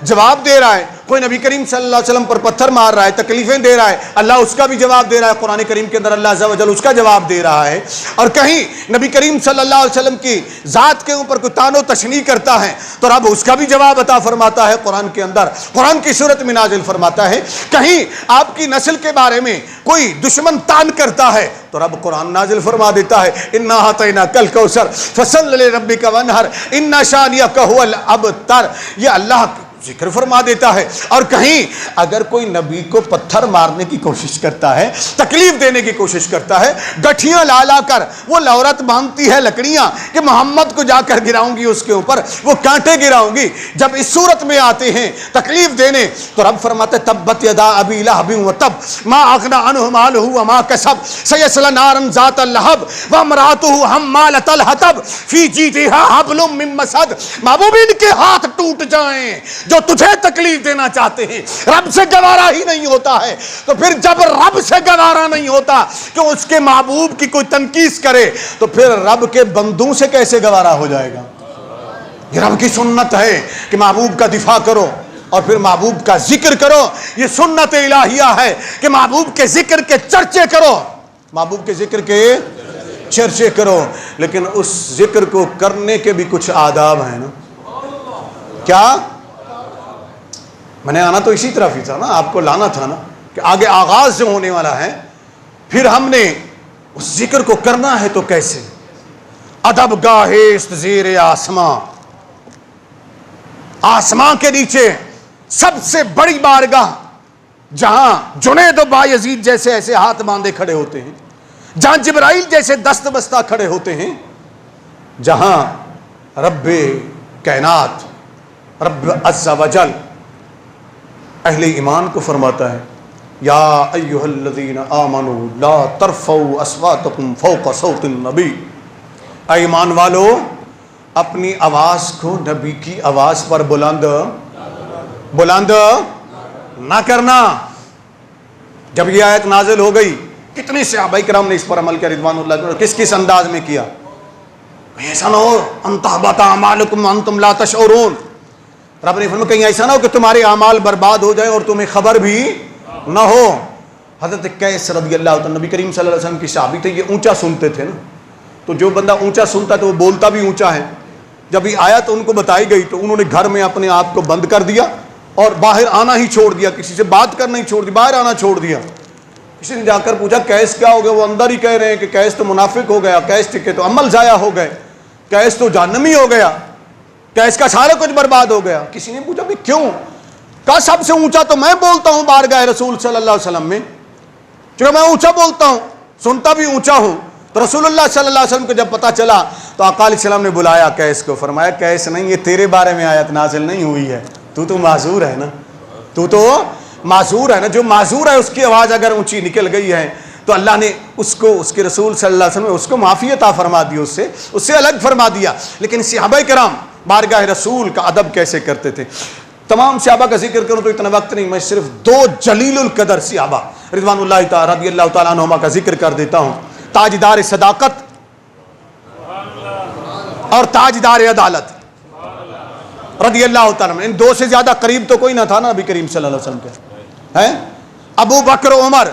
[SPEAKER 1] جواب دے رہا ہے۔ کوئی نبی کریم صلی اللہ علیہ وسلم پر پتھر مار رہا ہے، تکلیفیں دے رہا ہے، اللہ اس کا بھی جواب دے رہا ہے۔ قرآن کریم کے اندر اللہ عز و جل اس کا جواب دے رہا ہے۔ اور کہیں نبی کریم صلی اللہ علیہ وسلم کی ذات کے اوپر کوئی تان و تشنیع کرتا ہے تو رب اس کا بھی جواب عطا فرماتا ہے، قرآن کے اندر قرآن کی صورت میں نازل فرماتا ہے۔ کہیں آپ کی نسل کے بارے میں کوئی دشمن تان کرتا ہے تو رب قرآن نازل فرما دیتا ہے، انا اعطیناک الکوثر فصل لربک وانحر ان شانئک ھو الابتر، یہ اللہ ذکر فرما دیتا ہے۔ اور کہیں اگر کوئی نبی کو پتھر مارنے کی کوشش کرتا ہے، تکلیف دینے کی کوشش کرتا ہے، گٹھیاں لا لا کر وہ لورت باندھتی ہے لکڑیاں کہ محمد کو جا کر گراؤں گی، اس کے اوپر وہ کانٹے گراؤں گی، جب اس صورت میں آتے ہیں تکلیف دینے تو رب فرماتے تبت یدا ابی لہب وتب ما اغنی عنہ مالہ وما کسب سیصلی نارا ذات لہب وامرأتہ حمالۃ الحطب فی جیدہا حبل من مسد۔ محبوب ان کے ہاتھ ٹوٹ جائیں جو تجھے تکلیف دینا چاہتے ہیں، رب سے گوارا ہی نہیں ہوتا ہے۔ تو پھر جب رب سے گوارا نہیں ہوتا کہ اس کے محبوب کی کوئی تنقید کرے تو پھر رب کے بندوں سے کیسے گوارا ہو جائے گا؟ یہ رب کی سنت ہے کہ محبوب کا دفاع کرو اور پھر محبوب کا ذکر کرو۔ یہ سنت الہیہ ہے کہ محبوب کے ذکر کے چرچے کرو، محبوب کے ذکر کے چرچے کرو۔ لیکن اس ذکر کو کرنے کے بھی کچھ آداب ہیں نا۔ کیا؟ میں نے آنا تو اسی طرف ہی تھا نا، آپ کو لانا تھا نا کہ آگے آغاز جو ہونے والا ہے، پھر ہم نے اس ذکر کو کرنا ہے تو کیسے؟ ادب گاہست زیر آسماں، آسماں کے نیچے سب سے بڑی بارگاہ جہاں جنید و بایزید جیسے ایسے ہاتھ باندھے کھڑے ہوتے ہیں، جہاں جبرائیل جیسے دست بستہ کھڑے ہوتے ہیں، جہاں رب کائنات رب عز و جل اہل ایمان کو فرماتا ہے یا ایھا الذین آمنوا لا ترفعوا اصواتکم فوق صوت النبی، اے ایمان والو اپنی آواز کو نبی کی آواز پر بلند نہ کرنا۔ جب یہ آیت نازل ہو گئی کتنے صحابہ کرام نے اس پر عمل کیا رضوان اللہ علیہم، کس کس انداز میں کیا؟ ایسا نہ ہو ان تحبط اعمالکم وانتم لا تشعرون، رب نے فرمایا کہیں ایسا نہ ہو کہ تمہارے اعمال برباد ہو جائیں اور تمہیں خبر بھی نہ ہو۔ حضرت قیس رضی اللہ عنہ نبی کریم صلی اللہ علیہ وسلم کی صحابی تھے، یہ اونچا سنتے تھے نا، تو جو بندہ اونچا سنتا ہے تو وہ بولتا بھی اونچا ہے۔ جب یہ آیت ان کو بتائی گئی تو انہوں نے گھر میں اپنے آپ کو بند کر دیا اور باہر آنا ہی چھوڑ دیا، کسی سے بات کرنا ہی چھوڑ دیا، باہر آنا چھوڑ دیا۔ کسی نے جا کر پوچھا قیس کیا ہو گیا؟ وہ اندر ہی کہہ رہے ہیں کہ قیس تو منافق ہو گیا، قیس کے تو عمل ضائع ہو گئے، قیس تو جہنمی ہو گیا، قیس کا سارا کچھ برباد ہو گیا۔ کسی نے پوچھا بھی کیوں؟ کہا سب سے اونچا تو میں بولتا ہوں بارگاہ رسول صلی اللہ علیہ وسلم میں، چونکہ میں اونچا بولتا ہوں، سنتا بھی اونچا ہوں۔ تو رسول اللہ صلی اللہ علیہ وسلم کو جب پتہ چلا تو آقا علیہ السلام نے بلایا قیس کو، فرمایا قیس نہیں، یہ تیرے بارے میں آیت نازل نہیں ہوئی ہے، تو معذور ہے نا، تو معذور ہے نا، جو معذور ہے اس کی آواز اگر اونچی نکل گئی ہے تو اللہ نے اس کو، اس کے رسول صلی اللہ علیہ وسلم نے اس کو معافی عطا فرما دی، اس سے الگ فرما دیا۔ لیکن صحابہ کرام بارگاہ رسول کا ادب کیسے کرتے تھے؟ تمام صحابہ کا ذکر کروں تو اتنا وقت نہیں، میں صرف 2 جلیل القدر صحابہ رضوان اللہ تعالی رضی اللہ تعالیٰ عنہما کا ذکر کر دیتا ہوں، تاجدار صداقت اور تاجدار عدالت رضی اللہ تعالیٰ عنہ۔ ان 2 سے زیادہ قریب تو کوئی نہ تھا نا نبی کریم صلی اللہ علیہ وسلم کے، ہیں ابو بکر و عمر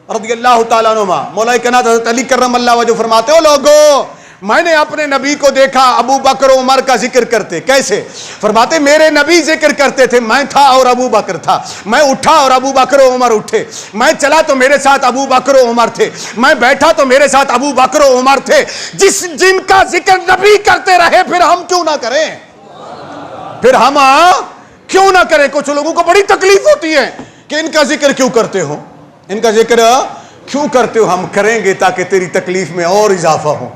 [SPEAKER 1] رضی اللہ تعالیٰ عنہما۔ مولا کائنات حضرت علی کرم اللہ وجہ فرماتے ہو لوگو میں نے اپنے نبی کو دیکھا ابو بکر و عمر کا ذکر کرتے، کیسے؟ فرماتے میرے نبی ذکر کرتے تھے، میں تھا اور ابو بکر تھا، میں اٹھا اور ابو بکر و عمر اٹھے، میں چلا تو میرے ساتھ ابو بکر و عمر تھے، میں بیٹھا تو میرے ساتھ ابو بکر و عمر تھے۔ جن کا ذکر نبی کرتے رہے پھر ہم کیوں نہ کریں؟ پھر ہم کیوں نہ کریں؟ کچھ لوگوں کو بڑی تکلیف ہوتی ہے کہ ان کا ذکر کیوں کرتے ہو، ان کا ذکر کیوں کرتے ہو؟ ہم کریں گے تاکہ تیری تکلیف میں اور اضافہ ہو۔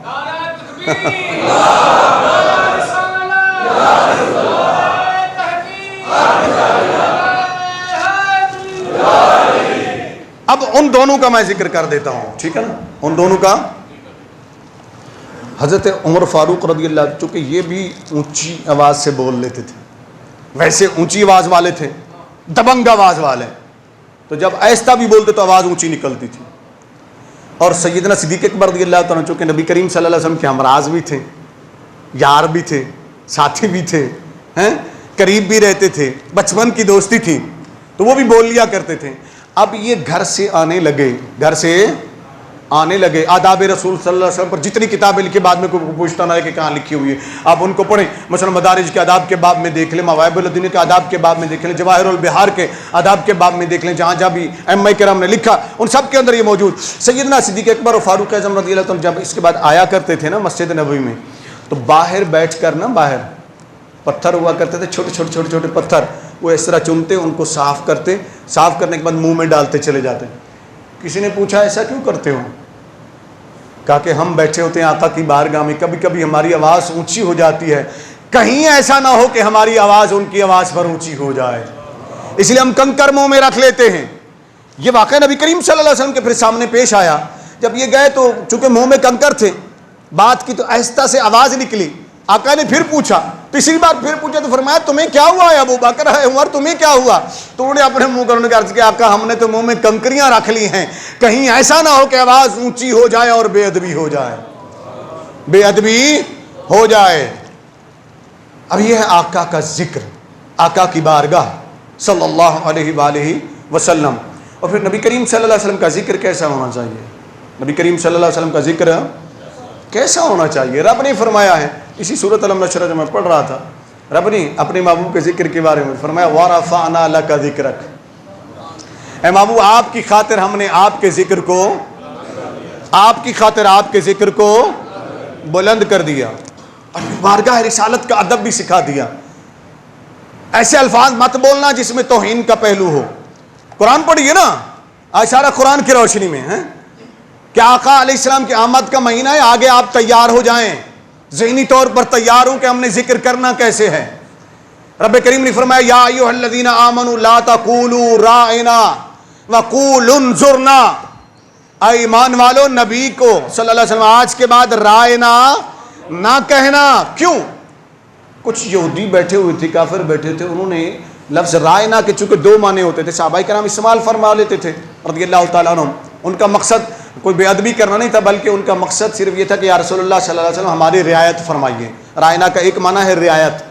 [SPEAKER 1] اب ان دونوں کا میں ذکر کر دیتا ہوں، ٹھیک ہے نا؟ ان دونوں کا، حضرت عمر فاروق رضی اللہ عنہ، چونکہ یہ بھی اونچی آواز سے بول لیتے تھے، ویسے اونچی آواز والے تھے، دبنگ آواز والے، تو جب ایسا بھی بولتے تو آواز اونچی نکلتی تھی۔ اور سیدنا صدیق اکبر رضی اللہ عنہ چونکہ نبی کریم صلی اللہ علیہ وسلم کے ہمراز بھی تھے، یار بھی تھے، ساتھی بھی تھے، قریب بھی رہتے تھے، بچپن کی دوستی تھی، تو وہ بھی بول لیا کرتے تھے۔ اب یہ گھر سے آنے لگے آداب رسول صلی اللہ علیہ وسلم پر جتنی کتابیں لکھی، بعد میں کوئی پوچھتا نہ ہے کہ کہاں لکھی ہوئی ہے، آپ ان کو پڑھیں، مثلا مدارج کے آداب کے باب میں دیکھ لیں، مواہب الدین کے آداب کے باب میں دیکھ لیں، جواہر البحار کے آداب کے باب میں دیکھ لیں، جہاں جہاں بھی ائمہ کرام نے لکھا ان سب کے اندر یہ موجود۔ سیدنا صدیق اکبر اور فاروق اعظم رضی اللہ عنہ جب اس کے بعد آیا کرتے تھے نا مسجد نبوی میں، تو باہر بیٹھ کر نا، باہر پتھر ہوا کرتے تھے، چھوٹے پتھر، وہ اس طرح چنتے، ان کو صاف کرتے، صاف کرنے کے بعد منہ میں ڈالتے چلے جاتے۔ کسی نے پوچھا ایسا کیوں کرتے ہو؟ کہا کہ ہم بیٹھے ہوتے ہیں آقا کی بارگاہ میں، کبھی کبھی ہماری آواز اونچی ہو جاتی ہے، کہیں ایسا نہ ہو کہ ہماری آواز ان کی آواز پر اونچی ہو جائے، اس لیے ہم کنکر منہ میں رکھ لیتے ہیں۔ یہ واقعہ نبی کریم صلی اللہ علیہ وسلم کے پھر سامنے پیش آیا، جب یہ گئے تو چونکہ منہ میں کنکر تھے، بات کی تو آہستہ سے آواز نکلی، آقا نے پھر پوچھا، تیسری بار پھر پوچھا تو فرمایا تمہیں کیا ہوا ہے ابو بکر، ہے عمر، تمہیں کیا ہوا؟ تو انہوں نے اپنے منہ کرنے کا عرض کیا، آقا ہم نے تو منہ میں کنکریاں رکھ لی ہیں، کہیں ایسا نہ ہو کہ آواز اونچی ہو جائے اور بے ادبی ہو جائے۔ اب یہ ہے آقا کا ذکر، آقا کی بارگاہ صلی اللہ علیہ وآلہ وسلم۔ اور پھر نبی کریم صلی اللہ علیہ وسلم کا ذکر کیسا ہونا چاہیے؟ نبی کریم صلی اللہ علیہ وسلم کا ذکر کیسا ہونا چاہیے؟ رب نے فرمایا ہے، اسی سورۃ الم نشرہ جو میں پڑھ رہا تھا، رب نے اپنے محبوب کے ذکر کے بارے میں فرمایا وَرَفَعْنَا لَكَ ذِكْرَكَ، اے محبوب آپ کی خاطر ہم نے آپ کے ذکر کو بلند کر دیا، اور بارگاہ رسالت کا ادب بھی سکھا دیا۔ ایسے الفاظ مت بولنا جس میں توہین کا پہلو ہو۔ قرآن پڑھیے نا، آج سارا قرآن کی روشنی میں ہے کہ آقا علیہ السلام کی آمد کا مہینہ ہے، آگے آپ تیار ہو جائیں، ذہنی طور پر تیار ہوں کہ ہم نے ذکر کرنا کیسے ہے۔ رب کریم نے فرمایا یا ایھا الذین آمنوا لا تقولوا راعنا وقولوا انظرنا، اے ایمان والو نبی کو صلی اللہ علیہ وسلم آج کے بعد رائنا نہ کہنا۔ کیوں؟ کچھ یہودی بیٹھے ہوئے تھے، کافر بیٹھے تھے، انہوں نے لفظ رائنا کے چونکہ دو معنی ہوتے تھے، صحابہ کرام استعمال فرما لیتے تھے رضی اللہ تعالیٰ عنہ، ان کا مقصد کوئی بے ادبی کرنا نہیں تھا، بلکہ ان کا مقصد صرف یہ تھا کہ یا رسول اللہ صلی اللہ علیہ وسلم ہماری رعایت فرمائیے۔ رائنا کا ایک معنی ہے رعایت،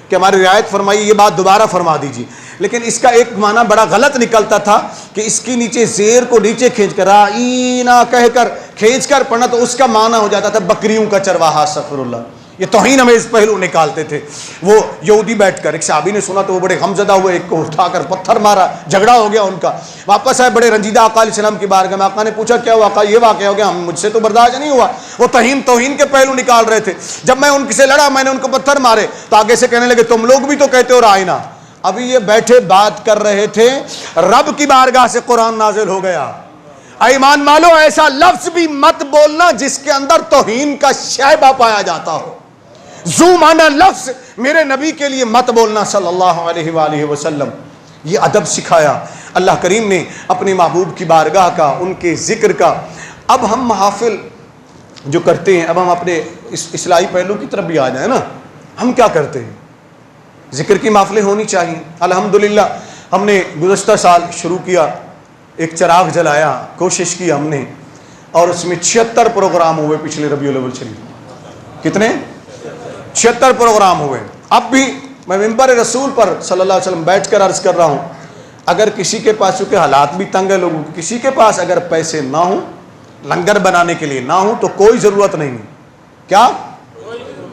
[SPEAKER 1] کہ ہماری رعایت فرمائیے، یہ بات دوبارہ فرما دیجیے۔ لیکن اس کا ایک معنی بڑا غلط نکلتا تھا کہ اس کی نیچے زیر کو نیچے کھینچ کر رائنا کہہ کر کھینچ کر پڑھنا، تو اس کا معنی ہو جاتا تھا بکریوں کا چرواہا، استغفر اللہ۔ یہ توہین ہمیں اس پہلو نکالتے تھے۔ وہ یہودی بیٹھ کر، ایک صحابی نے سنا تو وہ بڑے غمزدہ ہوئے، ایک کو اٹھا کر پتھر مارا، جھگڑا ہو گیا ان کا، واپس آئے بڑے رنجیدہ آقا علیہ السلام کی بارگاہ میں۔ آقا نے پوچھا کیا ہوا؟ آقا یہ واقعہ ہو گیا، مجھ سے تو برداشت نہیں ہوا۔ وہ توہین کے پہلو نکال رہے تھے۔ جب میں ان سے لڑا، میں نے ان کو پتھر مارے، تو آگے سے کہنے لگے تم لوگ بھی تو کہتے ہو رائنا۔ ابھی یہ بیٹھے بات کر رہے تھے، رب کی بارگاہ سے قرآن نازل ہو گیا، ایمان مالو ایسا لفظ بھی مت بولنا جس کے اندر توہین کا شائبہ پایا جاتا ہو۔ ذو معنی لفظ میرے نبی کے لیے مت بولنا صلی اللہ علیہ وآلہ وسلم۔ یہ ادب سکھایا اللہ کریم نے اپنے محبوب کی بارگاہ کا، ان کے ذکر کا۔ اب ہم محافل جو کرتے ہیں، اب ہم اپنے اصلاحی پہلو کی طرف بھی آ جائیں نا، ہم کیا کرتے ہیں؟ ذکر کی محفلیں ہونی چاہیے۔ الحمدللہ ہم نے گزشتہ سال شروع کیا، ایک چراغ جلایا، کوشش کی ہم نے، اور اس میں 76 پروگرام ہوئے پچھلے ربیع الاول شریف۔ کتنے؟ 76 پروگرام ہوئے۔ اب بھی میں منبر رسول پر صلی اللہ علیہ وسلم بیٹھ کر عرض کر رہا ہوں، اگر کسی کے پاس، چونکہ حالات بھی تنگ ہے لوگوں کے، کسی کے پاس اگر پیسے نہ ہوں، لنگر بنانے کے لیے نہ ہوں، تو کوئی ضرورت نہیں ہے۔ کیا؟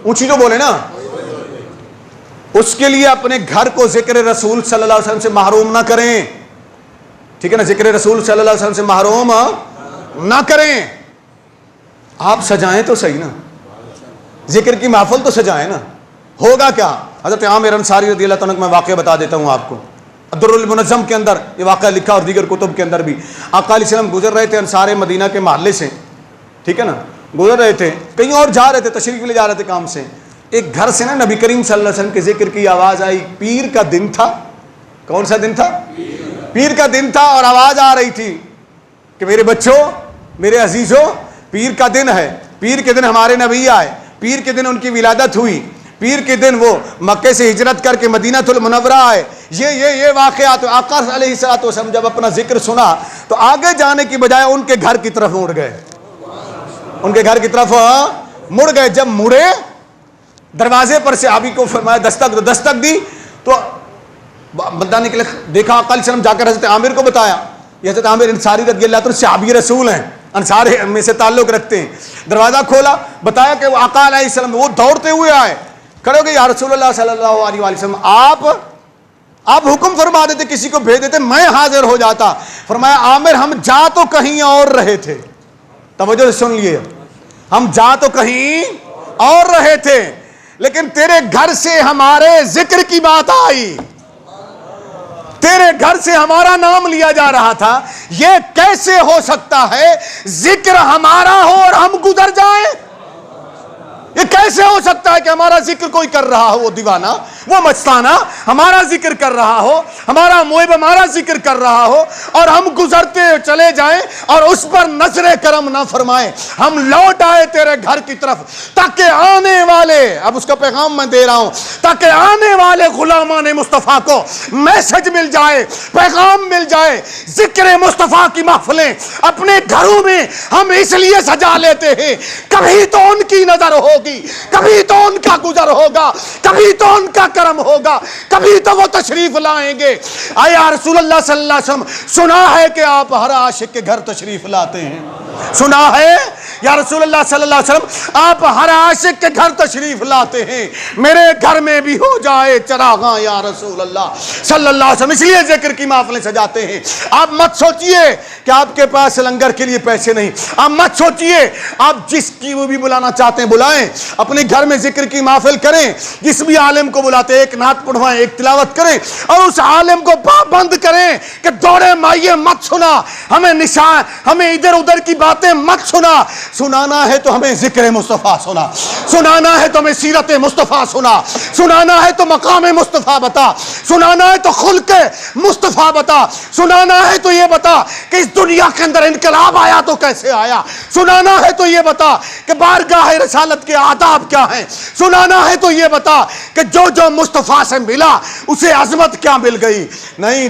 [SPEAKER 1] اونچی تو بولے نا۔ اس کے لیے اپنے گھر کو ذکر رسول صلی اللہ علیہ وسلم سے محروم نہ کریں، ٹھیک ہے نا؟ ذکر رسول صلی اللہ علیہ وسلم سے محروم نہ کریں۔ آپ سجائیں تو صحیح نا، ذکر کی محفل تو سجائیں نا۔ ہوگا کیا؟ حضرت عامر انصاری رضی اللہ عنہ میں واقعہ بتا دیتا ہوں آپ کو۔ در المنظم کے اندر یہ واقعہ لکھا اور دیگر کتب کے اندر بھی. آقا علیہ السلام گزر رہے تھے انصار مدینہ کے محلے سے, ٹھیک ہے نا, گزر رہے تھے, کہیں اور جا رہے تھے, تشریف لے جا رہے تھے کام سے. ایک گھر سے نا نبی کریم صلی اللہ علیہ وسلم کے ذکر کی آواز آئی. پیر کا دن تھا. کون سا دن تھا؟ پیر کا دن تھا. اور آواز آ رہی تھی کہ میرے بچوں, میرے عزیزوں, پیر کا دن ہے. پیر کے دن ہمارے نبی آئے, پیر کے دن ان کی ولادت ہوئی, پیر کے دن وہ مکے سے ہجرت کر کے مدینہ المنورہ آئے. یہ واقعات. آقا علیہ الصلوۃ والسلام جب اپنا ذکر سنا تو آگے جانے کی بجائے ان کے گھر کی طرف مڑ گئے. ان کے گھر کی طرف مڑ گئے. جب مڑے دروازے پر سے صحابی کو فرمایا دستک دی تو بندہ نکلے. دیکھا آقا علیہ السلام جا کر حضرت عامر کو بتایا. یہ حضرت عامر انصاری رضی اللہ عنہ صحابی رسول ہیں, انصار میں سے تعلق رکھتے ہیں. دروازہ کھولا, بتایا کہ وہ آقا علیہ السلام, وہ دوڑتے ہوئے آئے, کھڑے ہو گئے. یا رسول اللہ صلی اللہ علیہ وسلم, آپ حکم فرما دیتے, کسی کو بھیج دیتے, میں حاضر ہو جاتا. فرمایا عامر ہم جا تو کہیں اور رہے تھے. توجہ سے سن لیے, ہم جا تو کہیں اور رہے تھے لیکن تیرے گھر سے ہمارے ذکر کی بات آئی, تیرے گھر سے ہمارا نام لیا جا رہا تھا. یہ کیسے ہو سکتا ہے ذکر ہمارا ہو اور ہم گزر جائیں؟ یہ کیسے ہو سکتا ہے کہ ہمارا ذکر کوئی کر رہا ہو, وہ دیوانہ, وہ مستانہ ہمارا ذکر کر رہا ہو, ہمارا محب ہمارا ذکر کر رہا ہو اور ہم گزرتے چلے جائیں اور اس پر نظر کرم نہ فرمائیں. ہم لوٹ آئے تیرے گھر کی طرف تاکہ آنے والے, اب اس کا پیغام میں دے رہا ہوں, تاکہ آنے والے غلامان مصطفیٰ کو میسج مل جائے, پیغام مل جائے. ذکر مصطفیٰ کی محفلیں اپنے گھروں میں ہم اس لیے سجا لیتے ہیں, کبھی تو ان کی نظر ہوگی, کبھی تو ان کا گزر ہوگا, کبھی تو ان کا کرم ہوگا, کبھی تو وہ تشریف لائیں گے. آیا رسول اللہ صلی اللہ علیہ وسلم, سنا ہے کہ آپ ہر عاشق کے گھر تشریف لاتے ہیں. سنا ہے یا رسول اللہ صلی اللہ علیہ وسلم, آپ ہر عاشق کے گھر تشریف لاتے ہیں, میرے گھر میں بھی ہو جائے چراغاں یا رسول اللہ صلی اللہ علیہ وسلم. اس لیے ذکر کی محفلیں سجاتے ہیں. آپ مت سوچئے کہ آپ کے پاس لنگر کے لیے پیسے نہیں, آپ مت سوچئے, آپ جس کی وہ بھی بلانا چاہتے ہیں بلائیں, اپنے گھر میں ذکر کی محفل کریں, جس بھی عالم کو بلاتے ایک نعت پڑھوائیں, ایک تلاوت کریں اور اس عالم کو پابند کریں کہ دورے مائیے مت سنا, ہمیں نشان, ہمیں ادھر ادھر کی باتیں مت سنا. سنانا ہے تو ہمیں ذکر مصطفیٰ سنا, سنانا ہے تو ہمیں سیرت مصطفیٰ سنا, سنانا ہے تو مقام مصطفیٰ بتا, سنانا ہے تو خلق مصطفیٰ بتا, سنانا ہے تو یہ بتا کہ اس دنیا کے اندر انقلاب آیا تو کیسے آیا, سنانا ہے تو یہ بتا کہ بارگاہ رسالت کے آداب کیا ہیں, سنانا ہے تو یہ بتا کہ جو مصطفیٰ سے ملا اسے عظمت کیا مل گئی. نہیں